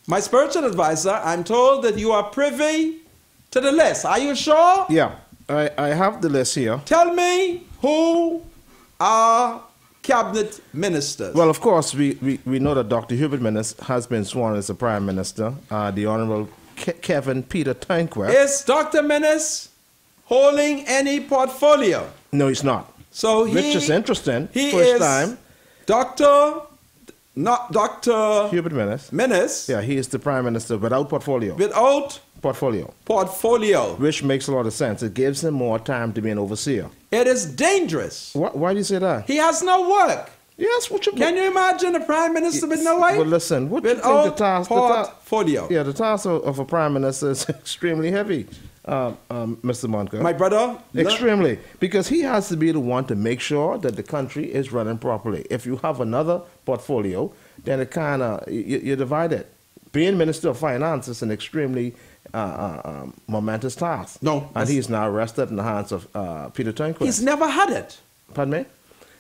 My spiritual advisor, I'm told that you are privy to the list. Are you sure? Yeah, I have the list here. Tell me who are cabinet ministers. Well, of course, we know that Dr. Hubert Minnis has been sworn as the Prime Minister. The Honorable Kevin Peter Tanquet. Is Dr. Minnis holding any portfolio? No, he's not. So which is interesting. He First is time. Dr. Hubert Minnis. Minnis. Yeah, he is the Prime Minister without portfolio. Without portfolio. Which makes a lot of sense. It gives him more time to be an overseer. It is dangerous. Why do you say that? He has no work. Yes, what you Can you imagine a Prime Minister with no work? Well, listen, what do you think the task? Portfolio. Yeah, the task of a Prime Minister is extremely heavy, Mr. Moncur. My brother? Extremely. Because he has to be the one to make sure that the country is running properly. If you have another portfolio, then it kind of, you divide it. Being Minister of Finance is an extremely momentous task. No. And he's now rested in the hands of Peter Tanquet. He's never had it. Pardon me?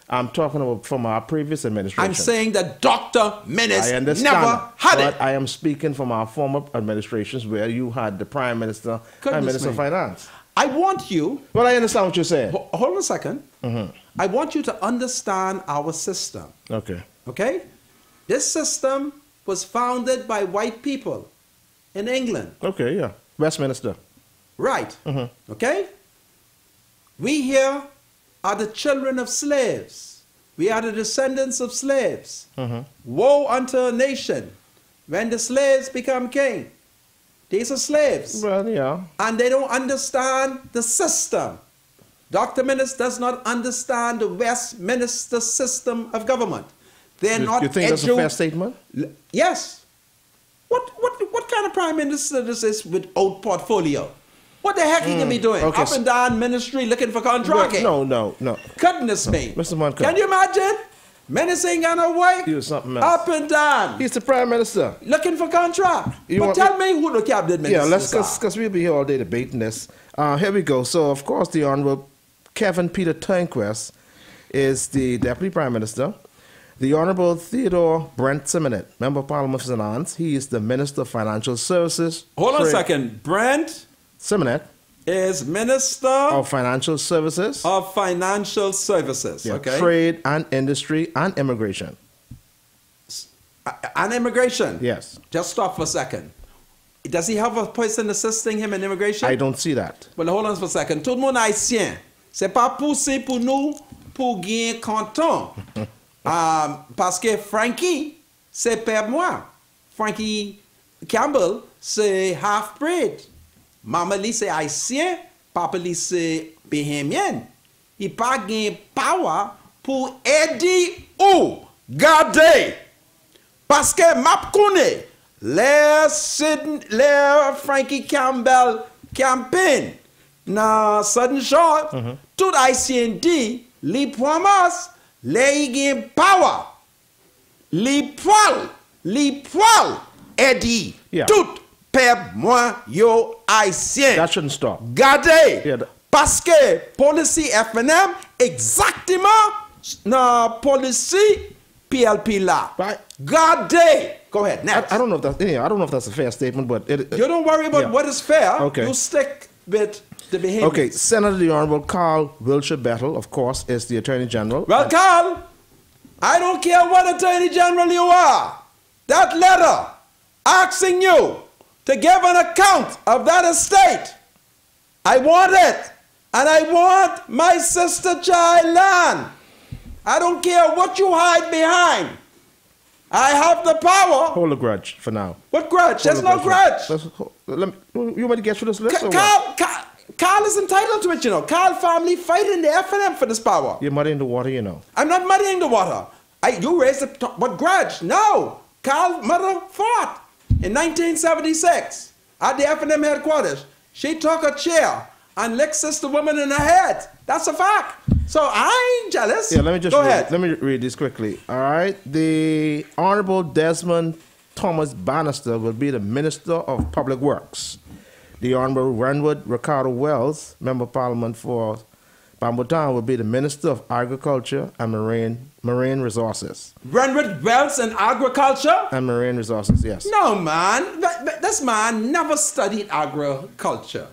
I'm talking about from our previous administration. I'm saying that Dr. Minnis never had it. But I am speaking from our former administrations where you had the Prime Minister and Minister of Finance. I want you... Well, I understand what you're saying. Hold on a second. I want you to understand our system. Okay. Okay? This system was founded by white people in England. Okay, yeah. Westminster. Right. Okay? We here are the children of slaves. We are the descendants of slaves. Woe unto a nation when the slaves become king. These are slaves. Well, yeah. And they don't understand the system. Dr. Minnis does not understand the Westminster system of government. They're not You think that's a fair statement? Yes. What kind of Prime Minister this is without portfolio? What the heck he can be doing? Okay. Up and down ministry looking for contracting? No. Goodness me. Mr. Moncur. Can you imagine? Minnis ain't got no work. He was something else. Up and down. He's the Prime Minister. Looking for contract. But tell me who the cabinet ministers Yeah, because we'll be here all day debating this. Here we go. So, of course, the Honorable Kevin Peter Tanquet is the Deputy Prime Minister. The Honorable Theodore Brent Simonet, Member of Parliament for St. Anne's, he is the Minister of Financial Services. Hold on a second. Brent Simonet is Minister of Financial Services. Of Financial Services. Yeah, Okay. Trade and Industry and Immigration. And immigration? Yes. Just stop for a second. Does he have a person assisting him in immigration? I don't see that. Well, hold on for a second. Tout le monde haïtien. C'est pas poussé pour nous pour gagner canton. Parce que Frankie, c'est père moi. Frankie Campbell, c'est half-breed. Maman li c'est haïtien, papa li c'est béhémien. Il pas gain power pour aider ou garder. Parce que m'a connaît les Frankie Campbell campaign na Southern Shore, tout haïtien dit li promise les gain power. Li poil aider. Yeah. Tout père moi yo haïtien. That shouldn't stop. Gardez. Yeah, Parce que policy FNM exactement na policy PLP là. Right. Gardez. Go ahead. Next. I don't know if that's I don't know if that's a fair statement, but You don't worry about what is fair. Okay. You stick with the behavior. Okay, Senator the Honorable Carl Wiltshire Bettel, of course, is the Attorney General. Well, Carl, I don't care what Attorney General you are. That letter asking you to give an account of that estate, I want it. And I want my sister child land. I don't care what you hide behind. I have the power. Hold a grudge for now. What grudge? There's no grudge. You want to get through this list? Carl is entitled to it, you know. Carl family fighting the FNM for this power. You're muddying the water, you know. I'm not muddying the water. You raised the what grudge? No. Carl's mother fought in 1976 at the FNM headquarters. She took a chair and licked sister woman in the head. That's a fact. So I ain't jealous. Yeah, let me just go ahead. Let me read this quickly. All right. The Honorable Desmond Thomas Bannister will be the Minister of Public Works. The Honorable Renwood Ricardo Wells, Member of Parliament for Bambutown, will be the Minister of Agriculture and Marine Resources. Renwood Wells in agriculture? And marine resources, yes. No, man. This man never studied agriculture.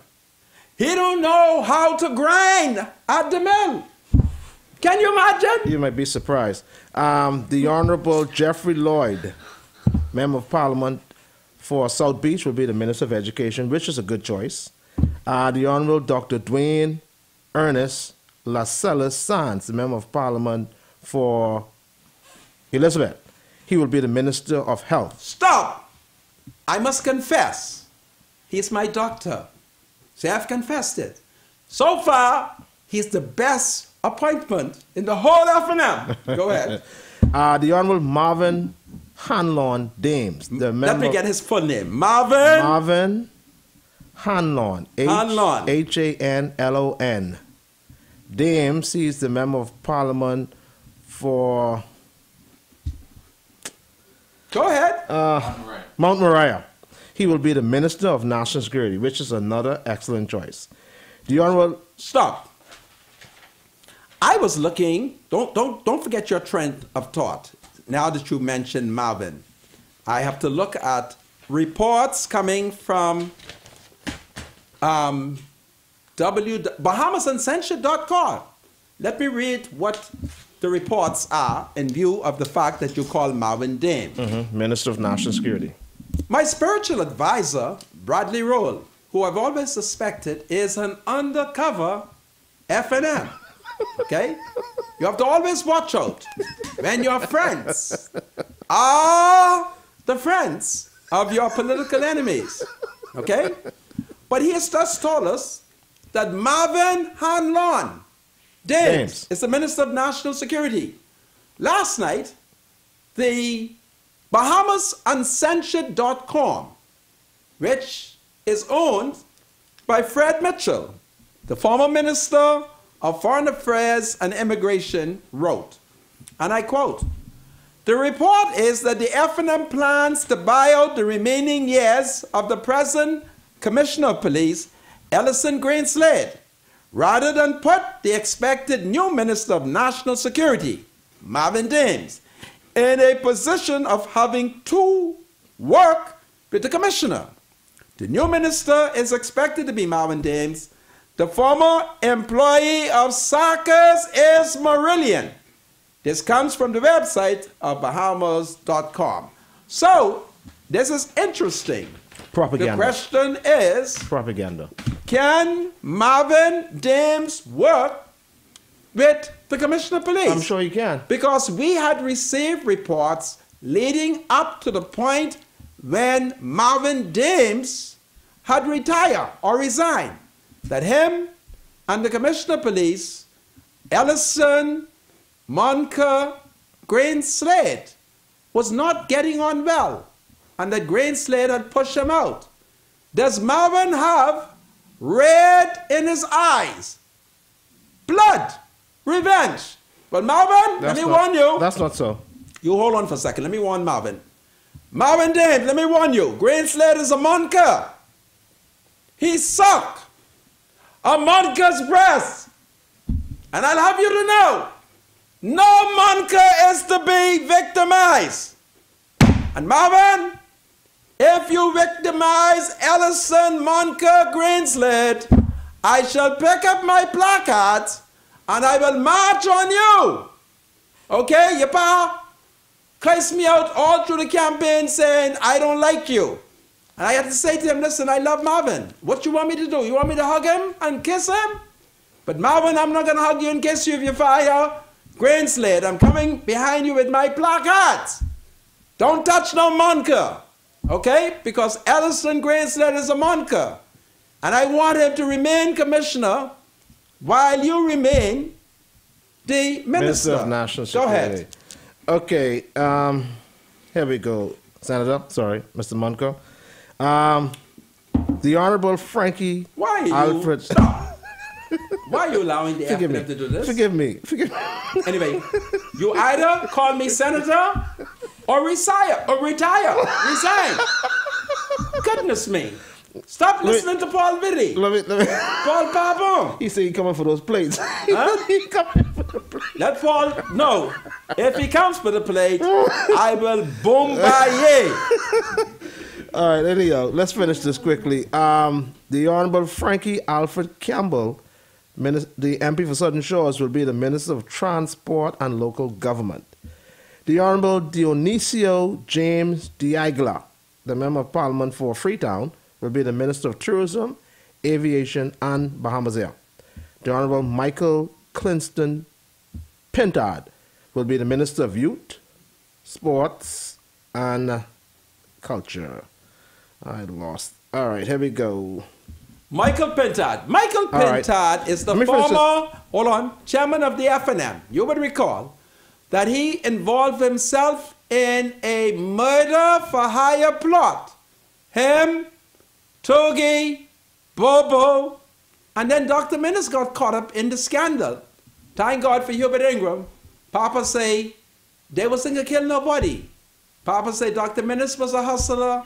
He don't know how to grind at the mill. Can you imagine? You might be surprised. The Honorable Jeffrey Lloyd, Member of Parliament for South Beach, will be the Minister of Education, which is a good choice. The Honorable Dr. Dwayne Ernest Lascelles Sands, the Member of Parliament for Elizabeth. He will be the Minister of Health. Stop! I must confess. He's my doctor. See, I've confessed it. So far, he's the best appointment in the whole F&M. Go ahead. The Honorable Marvin Hanlon Dames. The member, let me get his full name. Marvin Hanlon. Hanlon. Hanlon. Dames, he's the Member of Parliament for... Go ahead. Mount Moriah. He will be the Minister of National Security, which is another excellent choice. The Honorable... Stop. I was looking, don't forget your trend of thought. Now that you mentioned Marvin, I have to look at reports coming from BahamasUncensored.com. Let me read what the reports are in view of the fact that you call Marvin Dame. Minister of National Security. My spiritual advisor, Bradley Roll, who I've always suspected is an undercover F&M. Okay? You have to always watch out when your friends are the friends of your political enemies. Okay? But he has just told us that Marvin Hanlon Dames is the Minister of National Security. Last night, the BahamasUncensored.com, which is owned by Fred Mitchell, the former Minister of Foreign Affairs and Immigration, wrote, and I quote, "The report is that the F&M plans to buy out the remaining years of the present Commissioner of Police, Ellison Greenslade, rather than put the expected new Minister of National Security, Marvin Dames, in a position of having to work with the Commissioner. The new Minister is expected to be Marvin Dames. The former employee of Sarkis is Marillion." This comes from the website of Bahamas.com. So, this is interesting. Propaganda. The question is, propaganda. Can Marvin Dames work with the Commissioner of Police? I'm sure he can. Because we had received reports leading up to the point when Marvin Dames had retired or resigned, that him and the Commissioner of Police, Ellison, Moncur, Greenslade, was not getting on well, and that Greenslade had pushed him out. Does Marvin have red in his eyes? Blood, revenge. But Marvin, let me warn you. That's not so. You hold on for a second. Let me warn Marvin. Marvin Dames, let me warn you. Greenslade is a Moncur. He sucked a Moncur's breast. And I'll have you to know, no Moncur is to be victimized. And Marvin, if you victimize Ellison Moncur Greenslade, I shall pick up my placards and I will march on you. Okay, your pa cursed me out all through the campaign saying, I don't like you. And I had to say to him, listen, I love Marvin. What you want me to do? You want me to hug him and kiss him? But Marvin, I'm not going to hug you and kiss you if you fire Greenslade. I'm coming behind you with my placards. Don't touch no Moncur. Okay? Because Ellison Greenslade is a Moncur. And I want him to remain commissioner while you remain the minister of National Security. Go ahead. Okay, here we go, Senator. Sorry, Mr. Moncur. The Honorable Frankie Alfred. Stop. Why are you allowing the FNF to do this? Forgive me. Anyway, you either call me senator or retire. Resign. Goodness me. Stop listening to Paul Biddy. Let me. Paul Pabon. He said he coming for those plates. Huh? He coming for the plates. Let Paul, no. If he comes for the plate, I will bombardier. All right, anyhow, let's finish this quickly. The Honorable Frankie Alfred Campbell, the MP for Southern Shores, will be the Minister of Transport and Local Government. The Honorable Dionisio James Diagla, the Member of Parliament for Freetown, will be the Minister of Tourism, Aviation, and Bahamas Air. The Honorable Michael Clinston Pintard will be the Minister of Youth, Sports, and Culture. I lost. All right, here we go. Michael Pintard. Michael Pintard is the former, chairman of the FNM. You would recall that he involved himself in a murder for hire plot. Him, Togi, Bobo, and then Dr. Minnis got caught up in the scandal. Thank God for Hubert Ingram. Papa say they wasn't gonna kill nobody. Papa say Dr. Minnis was a hustler.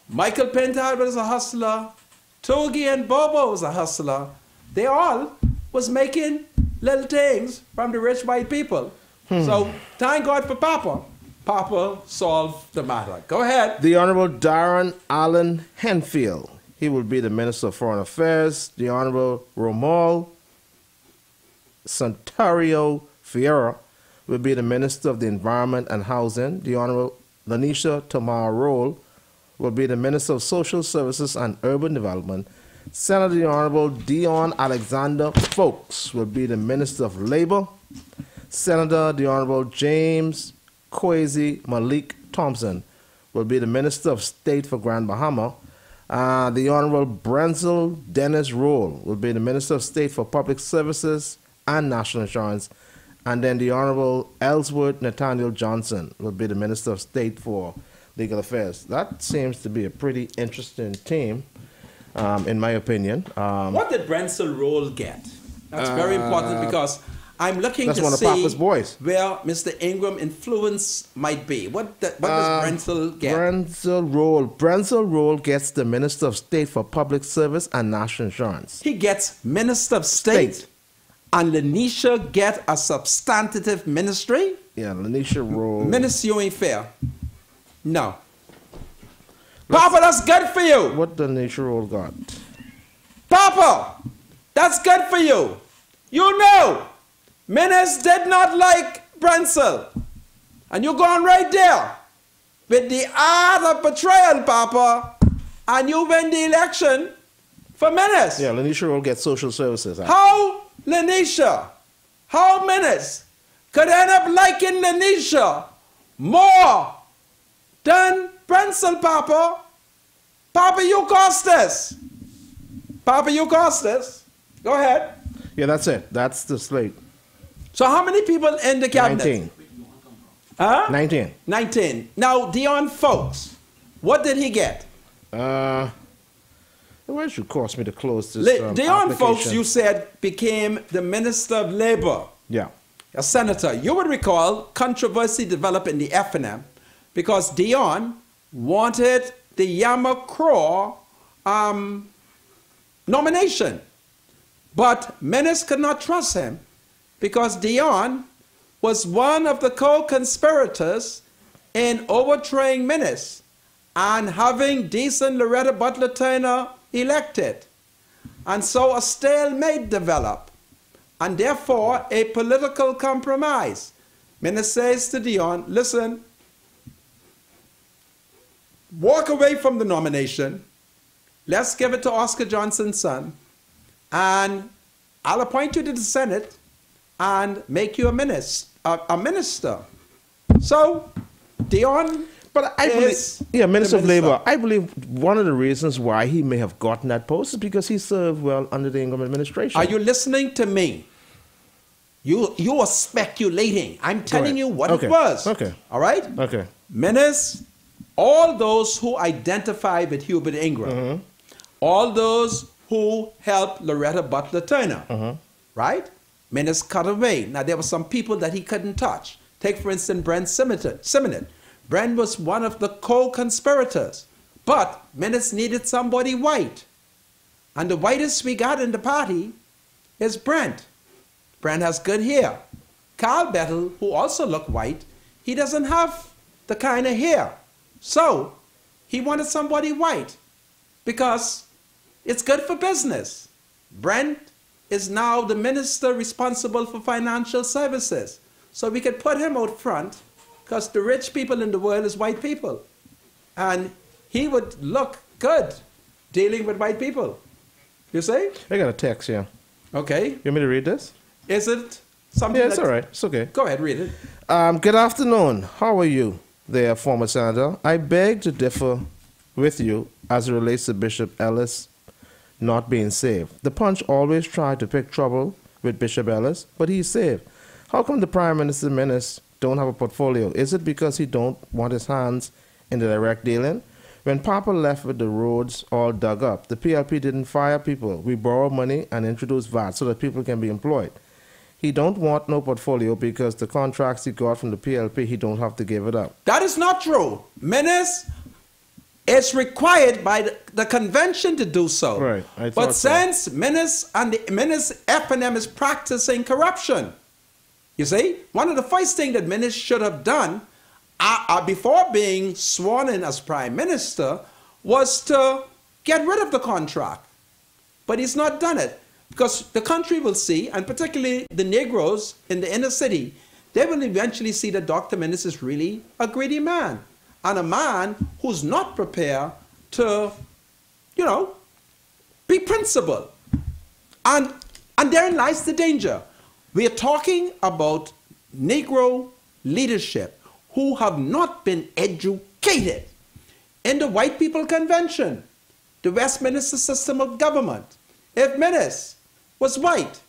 Michael Pintard was a hustler. Togi and Bobo was a hustler. They all was making little things from the rich white people. So thank God for Papa. Papa solved the matter. Go ahead. The Honorable Darren Allen Henfield. He will be the Minister of Foreign Affairs. The Honorable Romuald Santario Fiera will be the Minister of the Environment and Housing. The Honorable Lanisha Tamar Roll will be the Minister of Social Services and Urban Development. Senator the Honorable Dion Alexander Folks will be the Minister of Labor. Senator the Honorable James Kwesi Malik Thompson will be the Minister of State for Grand Bahama. The Honorable Brenzel Dennis Roll will be the Minister of State for Public Services and National Insurance. And then the Honorable Ellsworth Nathaniel Johnson will be the Minister of State for Legal Affairs. That seems to be a pretty interesting team, in my opinion. What did Brenzel Roll get? That's very important because I'm looking to see where Mr. Ingram influence might be. What does Brenzel get? Brenzel Roll gets the Minister of State for Public Service and National Insurance. He gets Minister of State. And Lanisha get a substantive ministry? Yeah, Lanisha Roll. Minister, you ain't fair. No. Papa, that's good for you. What the Lanisha Roll got? Papa, that's good for you. You know, Menace did not like Brenzel. And you're going right there with the art of betrayal, Papa, and you win the election for Menace. Yeah, Lanisha Roll gets social services. How Lanisha, how Menace could end up liking Lanisha more than Brenzel, Papa? Papa, you cost us. Papa, you cost us. Go ahead. Yeah, that's it. That's the slate. So how many people in the cabinet? 19. Huh? 19. 19. Now, Dion Folks, what did he get? Why should cost me to close this Dion Folks, you said, became the Minister of Labor. Yeah. A senator. You would recall controversy developed in the FNM because Dion wanted the Yamakro nomination. But Menace could not trust him because Dion was one of the co-conspirators in overthrowing Menace and having decent Loretta Butler Turner elected. And so a stalemate developed, and therefore a political compromise. Menace says to Dion, listen, walk away from the nomination. Let's give it to Oscar Johnson's son, and I'll appoint you to the Senate and make you a minister. So, Dion, but I believe, Minister of Labor, I believe one of the reasons why he may have gotten that post is because he served well under the Ingram administration. Are you listening to me? You are speculating. I'm telling you what it was. Okay. All right? Okay. Menace, all those who identify with Hubert Ingram, all those who helped Loretta Butler Turner, right? Menace cut away. Now, there were some people that he couldn't touch. Take, for instance, Brent Simonet. Brent was one of the co-conspirators. But Menace needed somebody white. And the whitest we got in the party is Brent. Brent has good hair. Carl Bettel, who also looked white, he doesn't have the kind of hair. So he wanted somebody white because it's good for business. Brent is now the minister responsible for financial services. So we could put him out front because the rich people in the world is white people. And he would look good dealing with white people. You see? I got a text here. Okay. You want me to read this? Is it something? Yeah, it's all right. It's okay. Go ahead, read it. Good afternoon. How are you there, former senator? I beg to differ with you as it relates to Bishop Ellis not being saved. The Punch always tried to pick trouble with Bishop Ellis, but he's saved. How come the Prime Minister Menace don't have a portfolio? Is it because he don't want his hands in the direct dealing? When Papa left with the roads all dug up, the PLP didn't fire people. We borrowed money and introduced VAT so that people can be employed. He don't want no portfolio because the contracts he got from the PLP, he don't have to give it up. That is not true. Menace is required by the convention to do so. Right. But since Menace and the Menace F&M is practicing corruption, you see, one of the first things that Menace should have done before being sworn in as Prime Minister was to get rid of the contract. But he's not done it because the country will see, and particularly the Negroes in the inner city, they will eventually see that Dr. Menace is really a greedy man and a man who's not prepared to, be principled. And therein lies the danger. We are talking about Negro leadership who have not been educated in the White People Convention, the Westminster system of government. If Menace was white,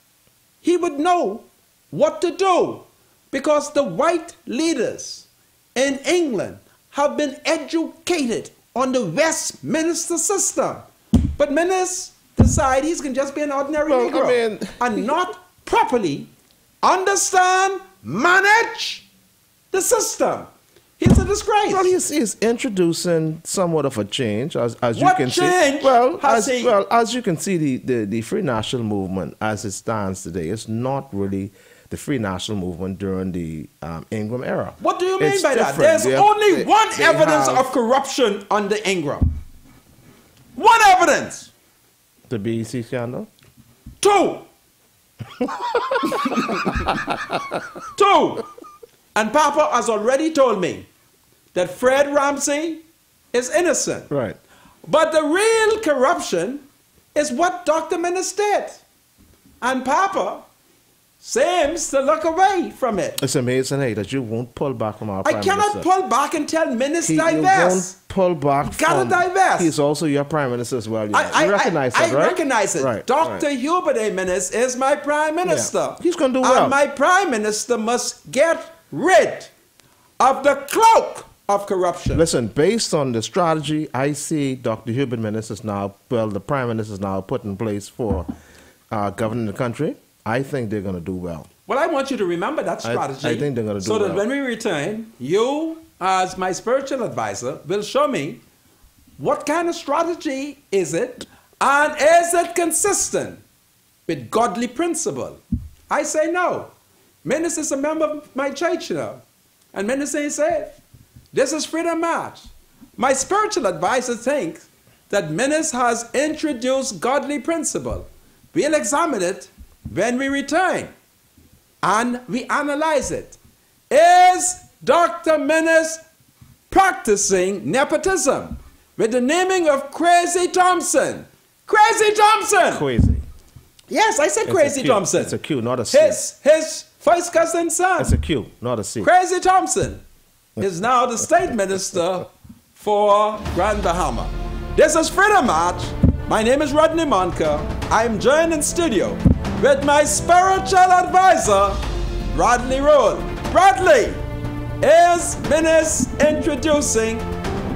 he would know what to do because the white leaders in England have been educated on the Westminster system. But Menace decides he can just be an ordinary Negro and not properly understand, manage the system. He's a disgrace. Well, he's introducing somewhat of a change, as you What can change see. As you can see, the Free National Movement, as it stands today, is not really the Free National Movement during the Ingram era. What do you mean by that? different. There's only one evidence of corruption under Ingram. One evidence. The BEC scandal? Two. Two. And Papa has already told me that Fred Ramsey is innocent. Right. But the real corruption is what Dr. Menace did. And Papa seems to look away from it. It's amazing, hey, that you won't pull back from our I Prime cannot Minister. pull back and tell Menace You divest. won't pull back You gotta divest. He's also your Prime Minister as well. You I recognize that, right? I recognize it. Right, Dr. right. Hubert A. Menace is my Prime Minister. Yeah. He's going to do well. And my Prime Minister must get rid of the cloak of corruption. Listen, based on the strategy I see Dr. Hubert Menace is now, the Prime Minister is now put in place for governing the country, I think they're going to do well. Well, I want you to remember that strategy. I think they're going to do so well. that when we return, you, as my spiritual advisor, will show me what kind of strategy is it and is it consistent with godly principle. I say no. Menace is a member of my church now. And Menace ain't saved. This is Freedom March. My spiritual advisor thinks that Menace has introduced godly principle. We'll examine it when we return. And we analyze it. Is Dr. Menace practicing nepotism with the naming of Crazy Thompson? Crazy Thompson! Crazy. Yes, I said Crazy Thompson. It's a Q, not a C. His first cousin's son. It's a Q, not a C. Crazy Thompson is now the state minister for Grand Bahama. This is Freedom March. My name is Rodney Moncur. I'm joined in studio with my spiritual advisor, Rodney Roll. Bradley, is Menace introducing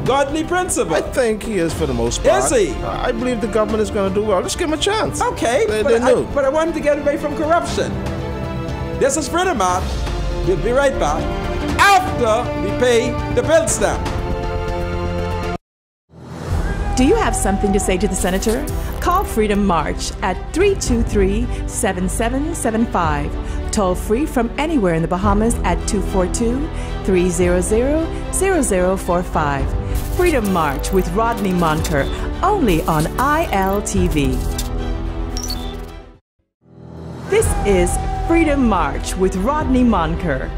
godly principle? I think he is for the most part. Is he? I believe the government is going to do well. Let's give him a chance. Okay, They knew. but I wanted to get away from corruption. This is Freedom March. We'll be right back after we pay the bill stamp. Do you have something to say to the senator? Call Freedom March at 323-7775. Toll free from anywhere in the Bahamas at 242-300-0045. Freedom March with Rodney Moncur, only on ILTV. This is Freedom March with Rodney Moncur.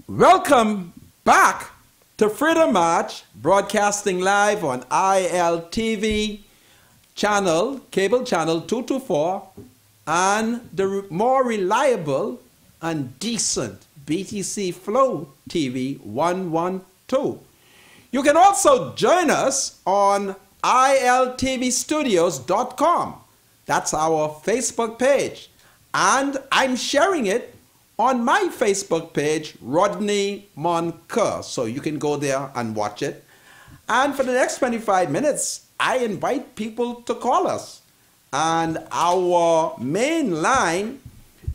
Welcome back to Freedom March, broadcasting live on ILTV channel, cable channel 224, and the more reliable and decent BTC Flow TV 112. You can also join us on iltvstudios.com. That's our Facebook page. And I'm sharing it on my Facebook page, Rodney Moncur. So you can go there and watch it. And for the next 25 minutes, I invite people to call us. And our main line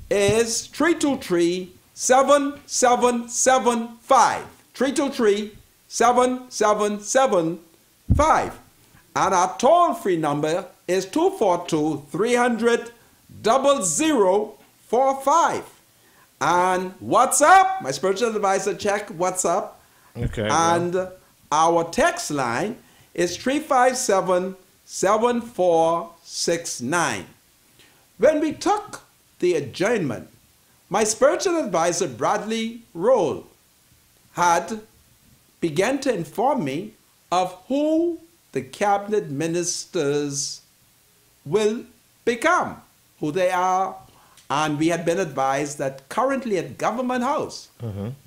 is 323-7775. 323-7775. And our toll-free number is 242-300-0045. And WhatsApp, my spiritual advisor check WhatsApp. Okay. And our text line is 357-7469. When we took the adjournment, my spiritual advisor, Bradley Roll, had began to inform me of who the cabinet ministers will become, who they are. And we had been advised that currently at Government House,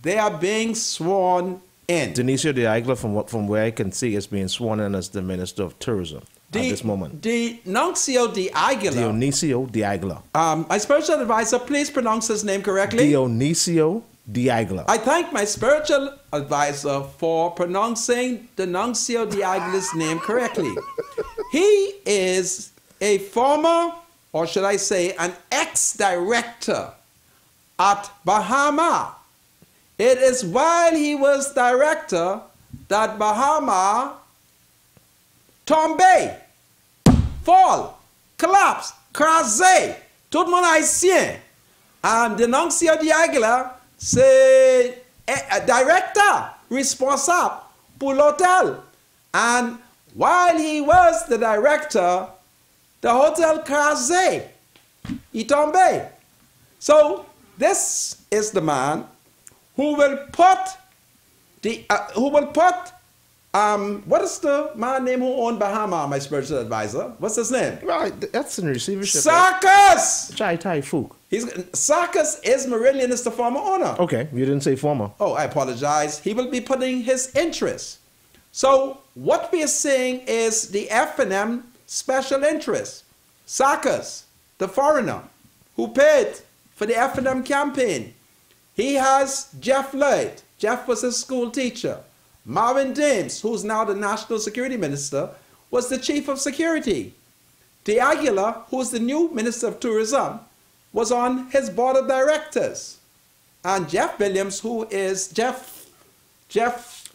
they are being sworn in. Dionisio de Aguilar, from where I can see, is being sworn in as the Minister of Tourism at this moment. Dionisio de Aguilar. Dionisio de Aguilar. My spiritual advisor, please pronounce his name correctly. Dionisio de Aguilar. I thank my spiritual advisor for pronouncing Dionisio de Aguilar's name correctly. He is a former, or should I say, an ex-director at Bahama. It is while he was director that Bahama tombé, fall, collapse, crasé, tout le monde haïtien. And Dionisio de Aguilar, c'est director responsable pour l'hôtel. And while he was the director, the hotel crasé, il tombé. So this is the man who will put what is the man name who owned Bahama, my spiritual advisor? What's his name? Right, that's in receivership. Sarkis! Chai Tai Fook. Sarkis is Marillion, is the former owner. Okay, you didn't say former. Oh, I apologize. He will be putting his interest. So what we are saying is the F&M special interest. Sarkis, the foreigner who paid for the F&M campaign. He has Jeff Lloyd. Jeff was his school teacher. Marvin James, who's now the National Security Minister, was the Chief of Security. De Aguilar, who's the new Minister of Tourism, was on his board of directors. And Jeff Williams, who is Jeff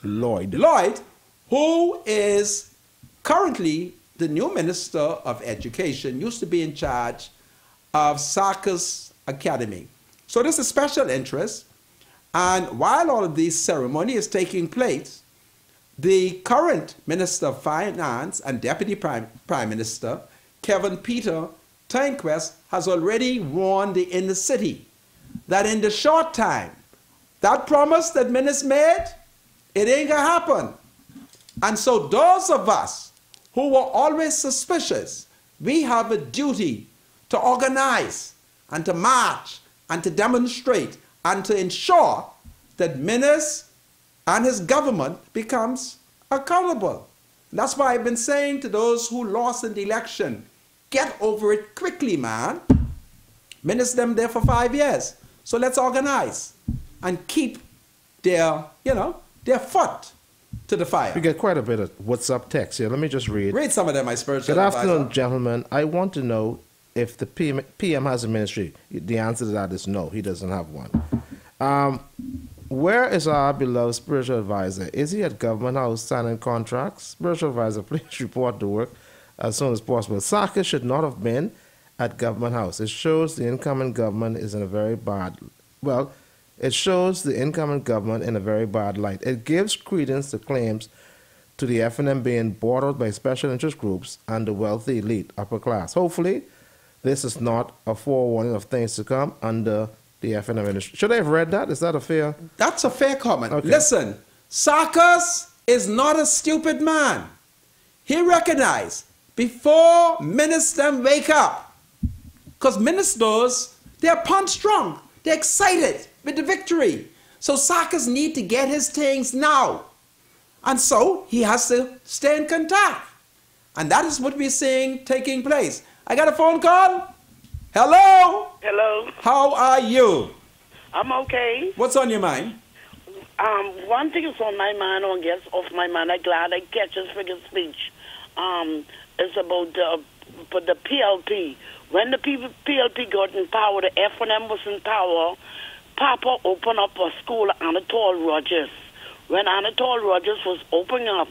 Lloyd, who is currently the new Minister of Education, used to be in charge of Sarkis Academy. So this is special interest. And while all of these ceremony is taking place, the current Minister of Finance and Deputy Prime Minister, Kevin Peter Tanquest, has already warned the inner city that in the short time, that promise that minister made, it ain't gonna happen. And so those of us who were always suspicious, we have a duty to organize and to march and to demonstrate and to ensure that Menace and his government becomes accountable. That's why I've been saying to those who lost in the election, get over it quickly, man. Menace them there for 5 years. So let's organize and keep their, their foot to the fire. We get quite a bit of WhatsApp text here. Let me just read. Read some of them, my spiritual Good advisor. afternoon, gentlemen. I want to know if the PM has a ministry. The answer to that is no. He doesn't have one. where is our beloved spiritual advisor? Is he at Government House signing contracts? Spiritual advisor, please report to work as soon as possible. Saka should not have been at Government House. It shows the incoming government is in a very bad, well, it shows the incoming government in a very bad light. It gives credence to claims to the FNM being bought out by special interest groups and the wealthy elite upper class. Hopefully, this is not a forewarning of things to come under the FNM industry. Should I have read that? Is that a fair? That's a fair comment. Okay. Listen, Sarkis is not a stupid man. He recognized before ministers wake up, because ministers, they're punch drunk, they're excited with the victory. So Sarkis need to get his things now. And so he has to stay in contact. And that is what we're seeing taking place. I got a phone call. Hello? Hello. How are you? I'm okay. What's on your mind? One thing is on my mind, or I guess off my mind. I'm glad I catch his figure speech. It's about the PLP. When the PLP got in power, the FNM was in power. Papa opened up a school at Anatole Rogers. When Anatole Rogers was opening up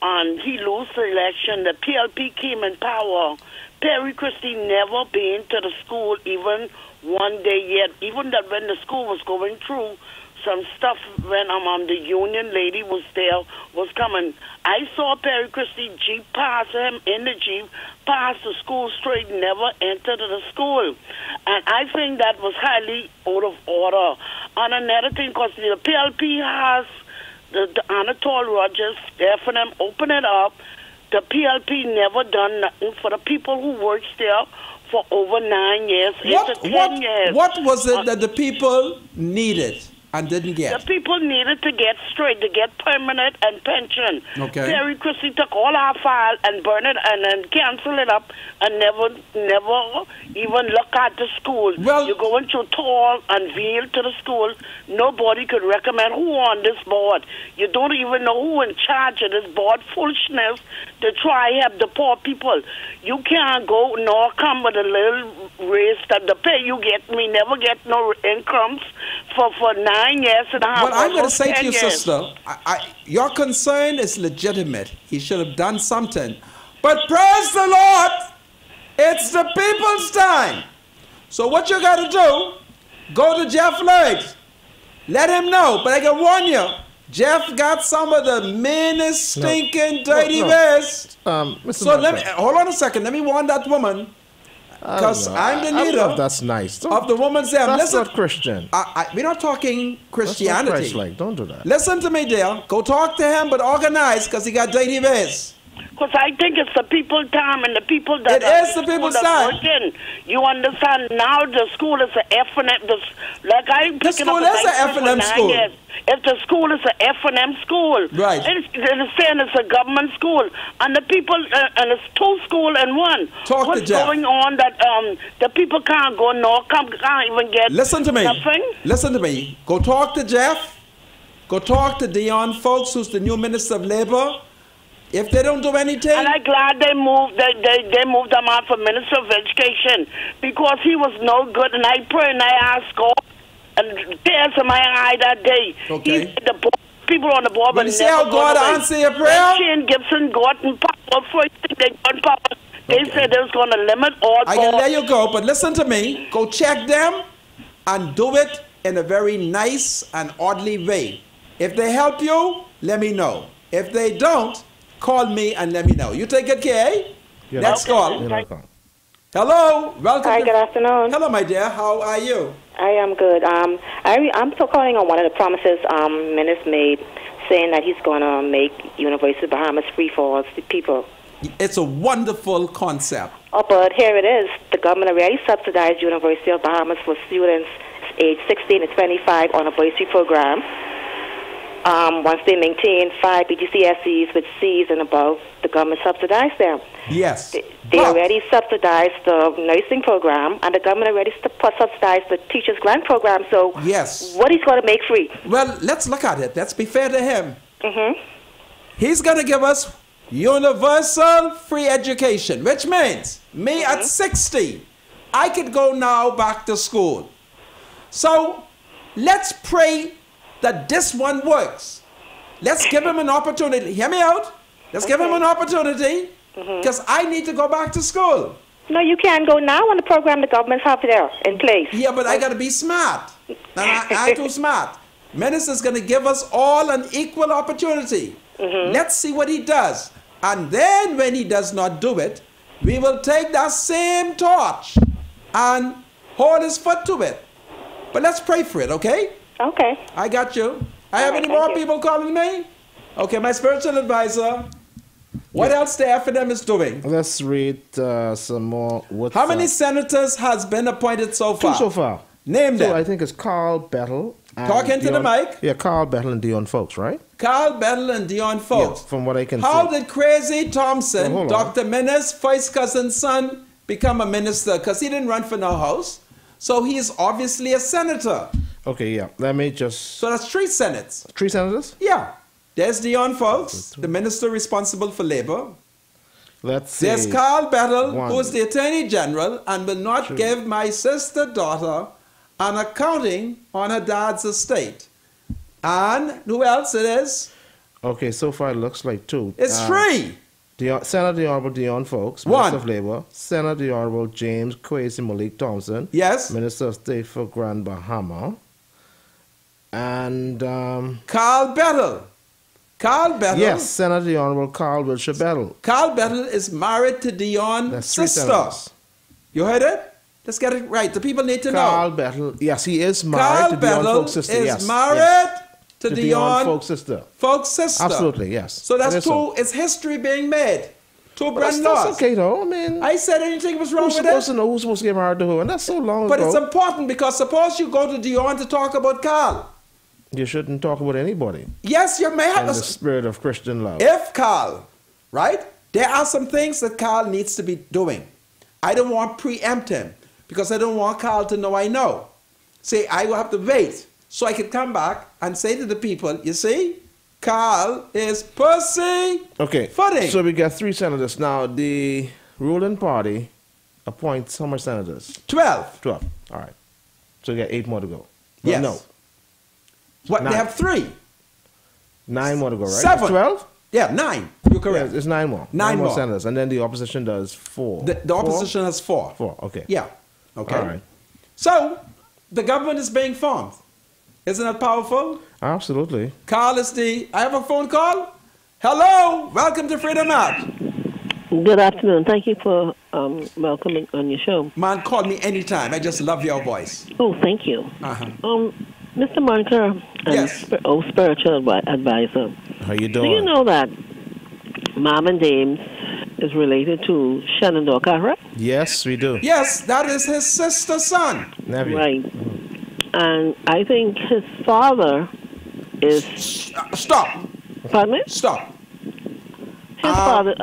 and he lost the election, the PLP came in power. Perry Christie never been to the school even one day yet. Even that when the school was going through some stuff, when the union lady was there, was coming. I saw Perry Christie Jeep pass him in the Jeep, pass the school straight, never entered the school. And I think that was highly out of order. And another thing, because the PLP has the Anatole Rogers, the FNM open it up. The PLP never done nothing for the people who worked there for over 9 years, 8 to 10 years. What was it that the people needed and didn't get? The people needed to get straight, to get permanent and pension. Okay. Perry Christie took all our file and burned it and then cancel it up and never even look at the school. Well, you go into tall and veil to the school. Nobody could recommend who on this board. You don't even know who in charge of this board. Foolishness to try help the poor people. You can't go nor come with a little raise that the pay you get me never get no incomes for 9 years and a half. What I'm going to say to you, years. sister, your concern is legitimate. He should have done something. But praise the Lord, it's the people's time. So what you got to do, go to Jeff Legs. Let him know. But I can warn you, Jeff got some of the meanest, stinking, dirty ways. So let me, hold on a second. Let me warn that woman. Because I'm the leader that's nice. of the woman's there. That's Listen, not Christian. we're not talking Christianity. That's not Christ-like. Don't do that. Listen to me, dear. Go talk to him, but organize, because he got dirty ways. Because I think it's the people's time and the people that It is the people's time. Working. You understand? Now the school is an FNM. Like I'm The picking school up is an FNM school. If the school is an FNM school, Right. It's saying it's a government school, and the people and it's two schools in one. Talk to What's Jeff. going on that the people can't go nor can't even get Listen to me. nothing? Listen to me. Go talk to Jeff. Go talk to Dion Folks, who's the new Minister of Labor. If they don't do anything... And I'm glad they moved moved him out for Minister of Education, because he was no good. And I pray and I ask God, and tears in my eye that day. Okay. He said the people on the board, But you see how God answer your prayer? Shane Gibson got in power. First thing they got in power, they said they was going to limit all I can let you go, but listen to me. Go check them and do it in a very nice and orderly way. If they help you, let me know. If they don't, call me and let me know. You take good care, eh? You're Next welcome. call. You're welcome. Hello. Welcome. Hi, to... good afternoon. Hello, my dear. How are you? I am good. I'm still calling on one of the promises Minister made, saying that he's going to make University of Bahamas free for all the people. It's a wonderful concept. Oh, but here it is. The government already subsidized University of Bahamas for students aged 16 to 25 on a bursary program. Once they maintain 5 BGCSEs with C's and above, the government subsidized them. Yes. They already subsidized the nursing program, and the government already subsidized the teachers' grant program. So yes. What he's going to make free? Well, let's look at it. Let's be fair to him. Mm-hmm. He's going to give us universal free education, which means me at 60, I could go now back to school. So let's pray that this one works. Let's give him an opportunity. Hear me out. Let's give him an opportunity because I need to go back to school. No, you can't go now on the program the government's have there in place. Yeah, but I got to be smart. And I'm too smart. Minister's going to give us all an equal opportunity. Let's see what he does. And then when he does not do it, we will take that same torch and hold his foot to it. But let's pray for it, okay? Okay. I got you. I have any more people calling me? Okay, my spiritual advisor. What else the FNM is doing? Let's read some more. How many senators has been appointed so far? 2 so far. Name them. I think it's Carl Bettel. Talk into the mic. Yeah, Carl Bettel and Dion Folks, right? Carl Bettel and Dion Folks. Yeah, from what I can How see. did Crazy Thompson, Oh, Dr. Minnis' first cousin's son, become a minister? Because he didn't run for no house. So he is obviously a senator. Okay, yeah. Let me just... So that's 3 senates. 3 senators? Yeah. There's Dion Folks, the minister responsible for labor. Let's see. There's Carl Bettel, 1. who is the Attorney General and will not 2. give my sister-daughter an accounting on her dad's estate. And who else it is? Okay, so far it looks like 2. It's 3. Senator the Honorable Dion Folks, 1. Minister of Labor. Senator the Honorable James Kwesi Malik Thompson. Yes. Minister of State for Grand Bahama. And... Carl Bettel. Carl Bettel. Yes, Senator the Honorable Carl Wilshire Bettel. Carl Bettel is married to Dion's That's 3 sister. senators. You heard it? Let's get it right. The people need to Carl know. Bettel, yes, he is married Carl to Dion Bettel Folks' sister. is Yes, married yes. to Dion Dion Folks' sister. Folks' sister. Absolutely, yes. So that's It is 2. so. It's history being made. 2 But brand that's laws. okay though. I mean, I said anything was wrong who's with supposed it. to know who's supposed to get married to who? And that's so long But ago. it's important because suppose you go to Dion to talk about Carl. You shouldn't talk about anybody Yes, you may have in the spirit of Christian love. If Carl, right? There are some things that Carl needs to be doing. I don't want to preempt him because I don't want Carl to know I know. See, I will have to wait so I can come back and say to the people, you see, Carl is pussy Okay, footing. so we got 3 senators. Now, the ruling party appoints how much senators? 12. 12. All right. So we got 8 more to go. Yes. No, What? 9. They have 3. 9 more to go, right? 7. 12? Yeah, 9. You're correct. Yeah, it's 9 more. 9 more. senators. And then the opposition does 4. The opposition has 4. 4, okay. Yeah. Okay. All right. So, the government is being formed. Isn't that powerful? Absolutely. Carl is I have a phone call. Hello. Welcome to Freedom March. Good afternoon. Thank you for welcoming on your show. Man, call me anytime. I just love your voice. Oh, thank you. Mr. Moncur and Yes. spiritual advisor. How you Do doing? you know that Marvin Dames is related to Shenandoah Cartwright? Yes, we do. Yes, that is his sister's son. Nephew. Right. And I think his father is... Stop. Pardon me? Stop. His father...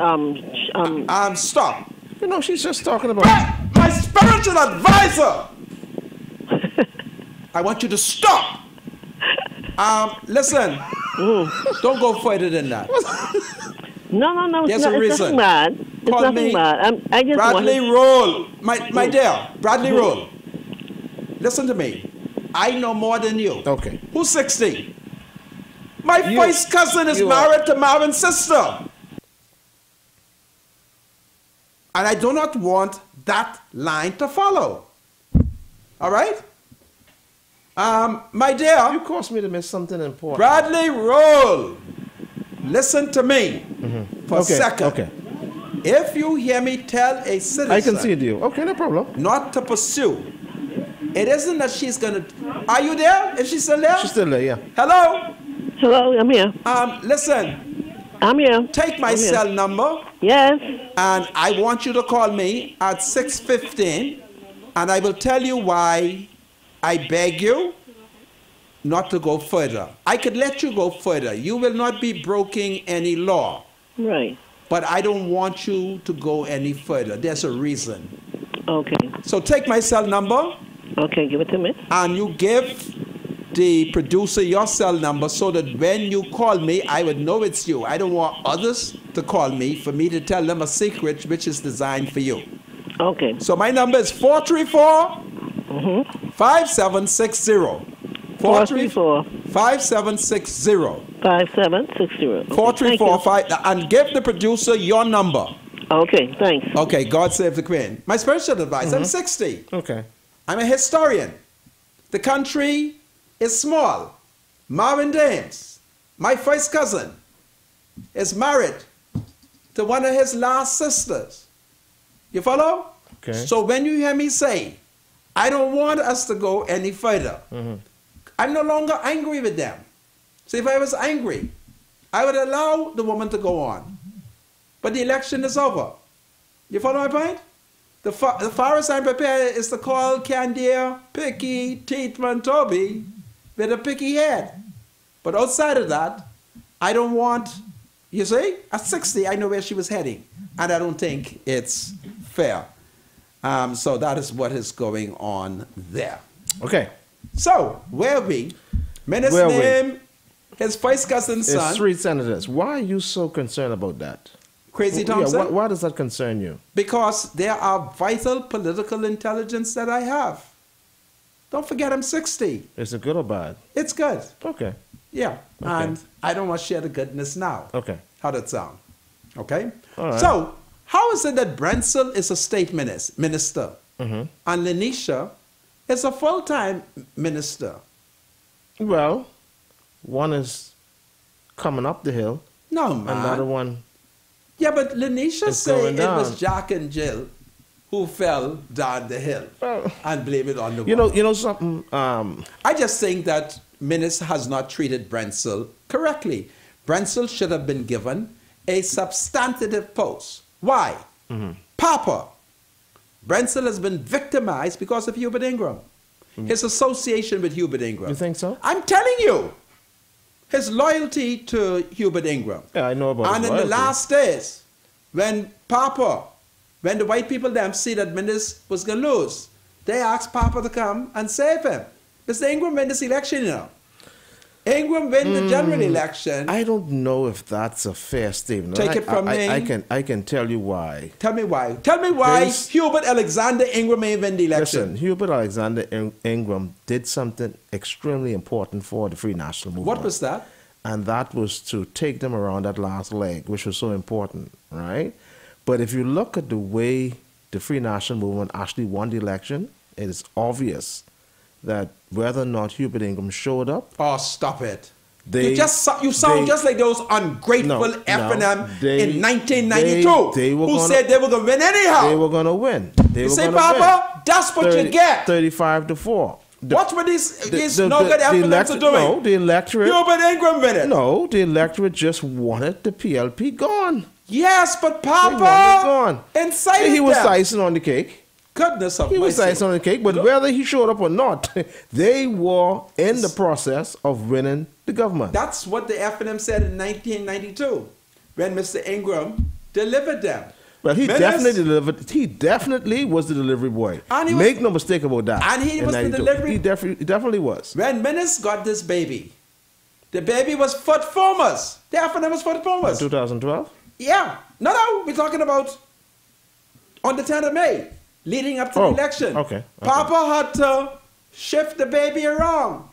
Stop. You know, she's just talking about... My spiritual advisor. I want you to stop. Listen. Don't go further than that. No. There's it's a reason. nothing bad. It's Call nothing me bad. I just Bradley wanted... Roll. My dear, Bradley Roll. Listen to me. I know more than you. Okay. Who's 60? My first cousin is married to Marvin's sister. And I do not want that line to follow. All right? My dear. You caused me to miss something important. Bradley Roll. Listen to me for a second. Okay. If you hear me tell a citizen... I can see you. Okay, no problem. ...not to pursue, it isn't that she's going to... Are you there? Is she still there? She's still there, yeah. Hello? Hello, I'm here. Listen. I'm here. Take my cell number. Yes. And I want you to call me at 6:15, and I will tell you why I beg you not to go further. I could let you go further. You will not be breaking any law. Right. But I don't want you to go any further. There's a reason. Okay. So take my cell number. Okay, give it to me. And you give the producer your cell number so that when you call me, I would know it's you. I don't want others to call me for me to tell them a secret which is designed for you. Okay. So my number is 434-5760. 434 5760. 5760. 4345. And give the producer your number. Okay, thanks. Okay, God save the Queen. My spiritual advice, I'm 60. Okay. I'm a historian. The country is small. Marvin Dames, my first cousin, is married to one of his last sisters. You follow? Okay. So when you hear me say, I don't want us to go any further, I'm no longer angry with them. So if I was angry, I would allow the woman to go on. But the election is over. You follow my point? The farthest I'm prepared is to call Candia, Picky, Tietman, Toby with a picky head. But outside of that, I don't want, you see, at 60, I know where she was heading. And I don't think it's fair. So that is what is going on there. Okay. So, where are we? Minister's name, his first cousin's son. It's 3 senators. Why are you so concerned about that? Crazy Thompson? Yeah, why does that concern you? Because there are vital political intelligence that I have. Don't forget I'm 60. Is it good or bad? It's good. Okay. Yeah. And I don't want to share the goodness now. Okay. How does that sound? Okay? All right. So, how is it that Brensel is a state minister and Lenisha is a full-time minister? Well, one is coming up the hill. No, man. Another one. Yeah, but Lenisha It's said going it down. was Jack and Jill who fell down the hill and blame it on the You woman. know something. I just think that Minis has not treated Brensel correctly. Brensel should have been given a substantive post. Why? Papa. Brensel has been victimized because of Hubert Ingram. His association with Hubert Ingram. You think so? I'm telling you. His loyalty to Hubert Ingram. Yeah, I know about And his in the loyalty. last days, when the white people them see that Minis was going to lose, they asked Papa to come and save him. Mr. Ingram win this election, you know. Ingram win the general election. I don't know if that's a fair statement. Take it from me. I can tell you why. Tell me why. Tell me why There's- Hubert Alexander Ingram may win the election. Listen, Hubert Alexander Ingram did something extremely important for the Free National Movement. What was that? And that was to take them around that last leg, which was so important, right? But if you look at the way the Free National Movement actually won the election, it is obvious that whether or not Hubert Ingram showed up, Oh, stop it. They- you sound they- just like those ungrateful No, F&M they- in 1992 they were who gonna- said they were going to win anyhow. they were going to win. They You were see, gonna Papa? win. That's what you get. 35-4. What were these no good F&Ms are doing? No, the electorate. Hubert Ingram win it. No, the electorate just wanted the PLP gone. Yes, but They wanted it Papa gone. incited He was them. icing on the cake. Goodness of He was mercy. icing on the cake, but whether he showed up or not, they were in the process of winning the government. That's what the F&M said in 1992 when Mr. Ingram delivered them. Well, he Menace- definitely delivered. He definitely was the delivery boy. And he was- Make no mistake about that. And he in was the 92. delivery- He definitely was. When Menace got this baby, the baby was foot foremost. The F&M was foot foremost. 2012. Yeah. No, we're talking about on the 10th of May, leading up to the election. Okay. Papa had to shift the baby around.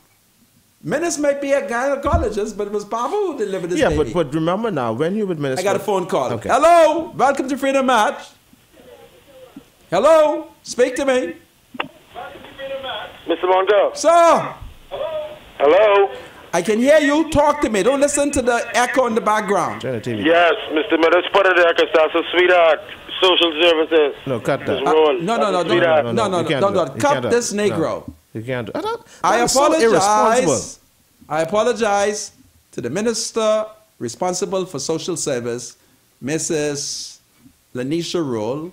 Menace might be a gynecologist, but it was Papa who delivered this Yeah, baby. but remember now when Hubert Minister. I got a phone call. Okay. Hello, welcome to Freedom Match. Hello, speak to me. Mr. Moncur. Sir, Hello. I can hear you. Talk to me. Don't listen to the echo in the background. Turn the TV. Yes, Mr. Meadows, put it there because that's a sweetheart. Social services. No, cut that. Just roll. No, That's a sweetheart. no, you can't don't do do it. it. You Cut can't do it. this Negro. No, you can't do that. I That is so irresponsible. apologize. I apologize to the minister responsible for social service, Mrs. Lanisha Roll,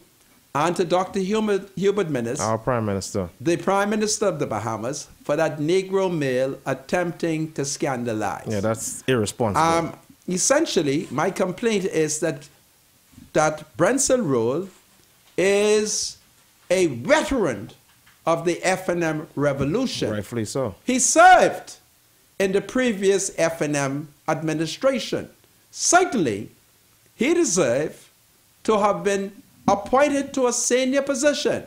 and to Dr. Hubert Menace, Our Prime Minister. the Prime Minister of the Bahamas, for that Negro male attempting to scandalize. Yeah, that's irresponsible. Essentially, my complaint is that Brensel Roll is a veteran of the F&M revolution. Rightfully so. He served in the previous F&M administration. Certainly, he deserved to have been appointed to a senior position.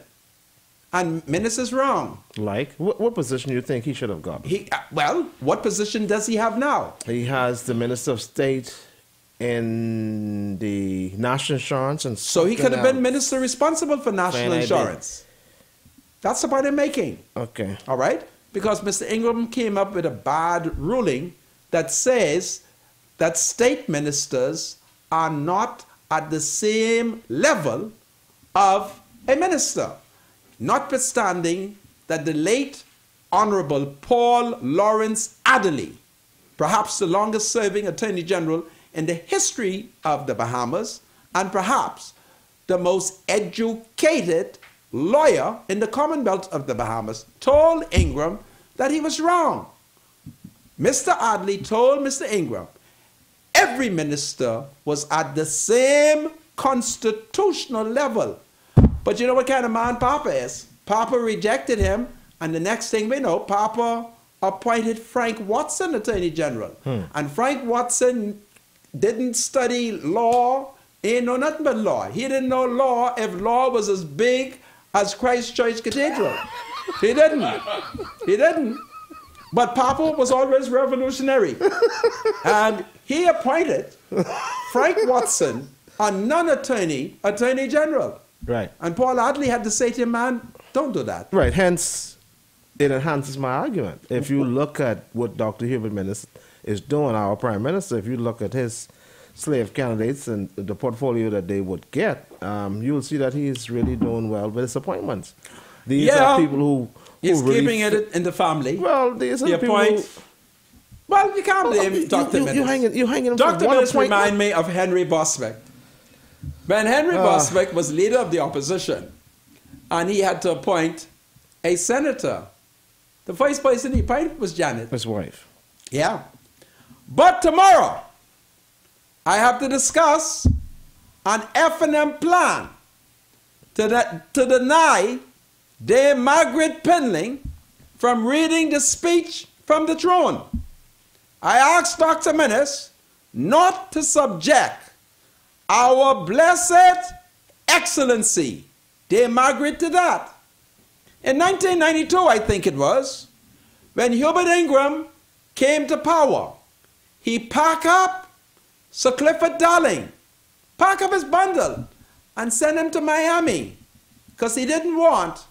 And Minister is wrong. Like? What position do you think he should have got? Well, what position does he have now? He has the Minister of State in the National Insurance. And so he could have been Minister responsible for National Insurance. That's the point I'm making. Okay. All right? Because Mr. Ingram came up with a bad ruling that says that state ministers are not at the same level of a minister, notwithstanding that the late Honorable Paul Lawrence Adderley, perhaps the longest serving Attorney General in the history of the Bahamas, and perhaps the most educated lawyer in the Commonwealth of the Bahamas, told Ingram that he was wrong. Mr. Adderley told Mr. Ingram every minister was at the same constitutional level. But you know what kind of man Papa is? Papa rejected him, and the next thing we know, Papa appointed Frank Watson Attorney General. And Frank Watson didn't study law, ain't know nothing but law. He didn't know law if law was as big as Christ Church Cathedral. He didn't. He didn't. But Papa was always revolutionary. And he appointed Frank Watson, a non-attorney, Attorney General. Right. And Paul Adderley had to say to him, man, don't do that. Right. Hence, it enhances my argument. If you look at what Dr. Hubert Minnis is doing, our Prime Minister, if you look at his slave candidates and the portfolio that they would get, you will see that he's really doing well with his appointments. These are people who he's really keeping it in the family. Well, these are people who... Well, you can't blame Dr. Minnis. You're hanging him Dr. for one Minnis appointment. remind me of Henry Boswick. When Henry Boswick was leader of the opposition, and he had to appoint a senator, the first person he appointed was Janet. His wife. Yeah. But tomorrow, I have to discuss an F&M plan to deny Dame Margaret Penling from reading the speech from the throne. I asked Dr. Minnis not to subject our blessed excellency, Dame Margaret, to that. In 1992, I think it was, when Hubert Ingram came to power, he packed up Sir Clifford Darling, packed up his bundle, and sent him to Miami, because he didn't want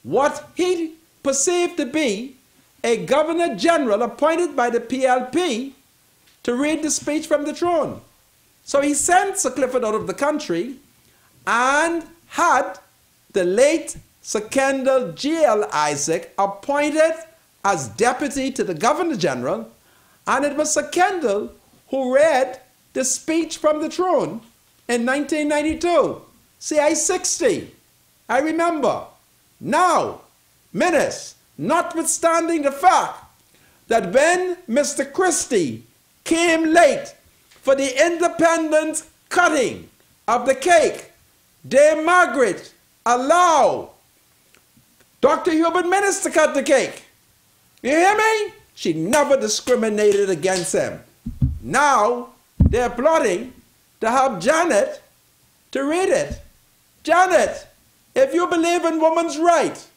what he perceived to be a governor general appointed by the PLP to read the speech from the throne. So he sent Sir Clifford out of the country and had the late Sir Kendall G.L. Isaac appointed as deputy to the governor general, and it was Sir Kendall who read the speech from the throne in 1992. CI-60. I remember. Now, Minnis, notwithstanding the fact that when Mr. Christie came late for the independent cutting of the cake, Dame Margaret allowed Dr. Hubert Minnis to cut the cake. You hear me? She never discriminated against him. Now, they're plotting to have Janet to read it. Janet, if you believe in women's rights,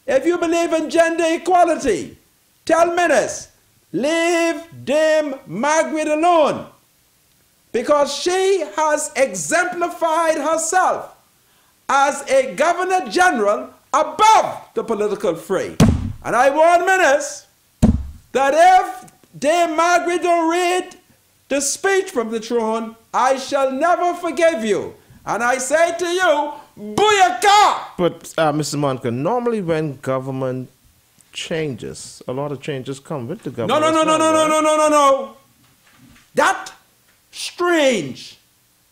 if you believe in gender equality, tell Minnis, leave Dame Margaret alone, because she has exemplified herself as a governor general above the political fray. And I warn Minnis that if Dame Margaret don't read the speech from the throne, I shall never forgive you. And I say to you, booyakah! But, Mr. Moncur, normally when government changes, a lot of changes come with the government. No. That strange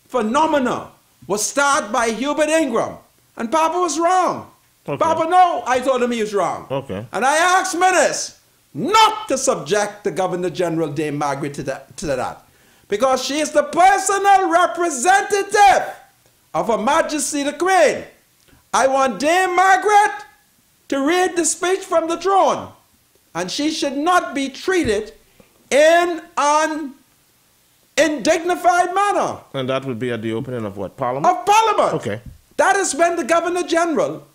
phenomena was started by Hubert Ingram. And Papa was wrong. Okay. Papa, no, I told him he was wrong. Okay. And I asked Minnis not to subject the Governor General, Dame Margaret, to that. Because she is the personal representative of Her Majesty the Queen. I want Dame Margaret to read the speech from the throne. And she should not be treated in an undignified manner. And that would be at the opening of what? Parliament? Of Parliament. Okay. That is when the Governor General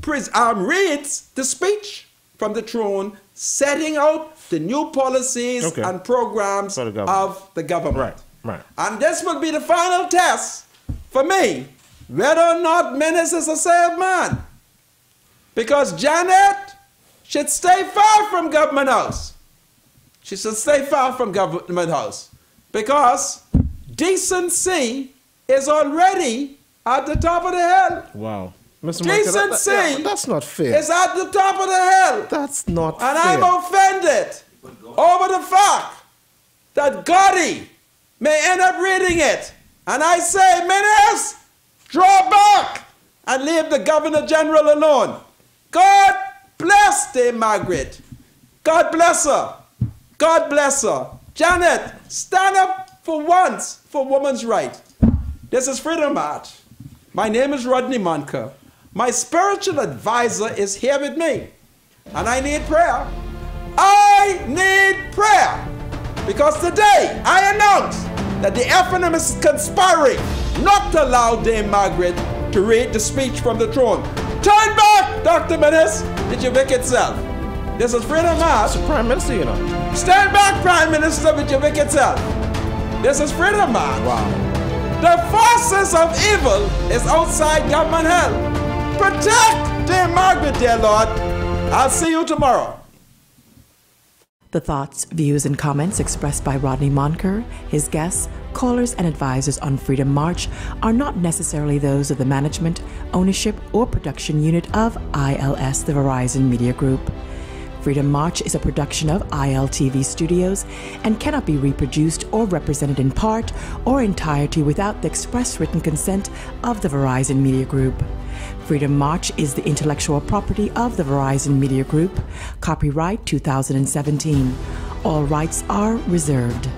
reads the speech from the throne setting out the new policies and programs of the government. Right. And this will be the final test for me, whether or not Menace is a saved man. Because Janet should stay far from government house. She should stay far from government house. Because decency is already at the top of the hill. Wow. Mr. Decency that's not fair. is at the top of the hill. That's not fair. And I'm offended over the fact that Gotti may end up reading it. And I say, Menace, draw back and leave the Governor General alone. God bless Dame Margaret. God bless her. God bless her. Janet, stand up for once for women's right. This is Freedom March. My name is Rodney Moncur. My spiritual advisor is here with me. And I need prayer. I need prayer. Because today I announce that the FNM is conspiring not to allow Dame Margaret to read the speech from the throne. Turn back, Dr. Menace, with your wicked self. This is Freedom March. It's the Prime Minister, you know. Stand back, Prime Minister, with your wicked self. This is Freedom March. Wow. The forces of evil is outside government hell. Protect Dame Margaret, dear Lord. I'll see you tomorrow. The thoughts, views, and comments expressed by Rodney Moncur, his guests, callers, and advisors on Freedom March are not necessarily those of the management, ownership, or production unit of ILS, the Verizon Media Group. Freedom March is a production of ILTV Studios and cannot be reproduced or represented in part or entirety without the express written consent of the Verizon Media Group. Freedom March is the intellectual property of the Verizon Media Group. Copyright 2017. All rights are reserved.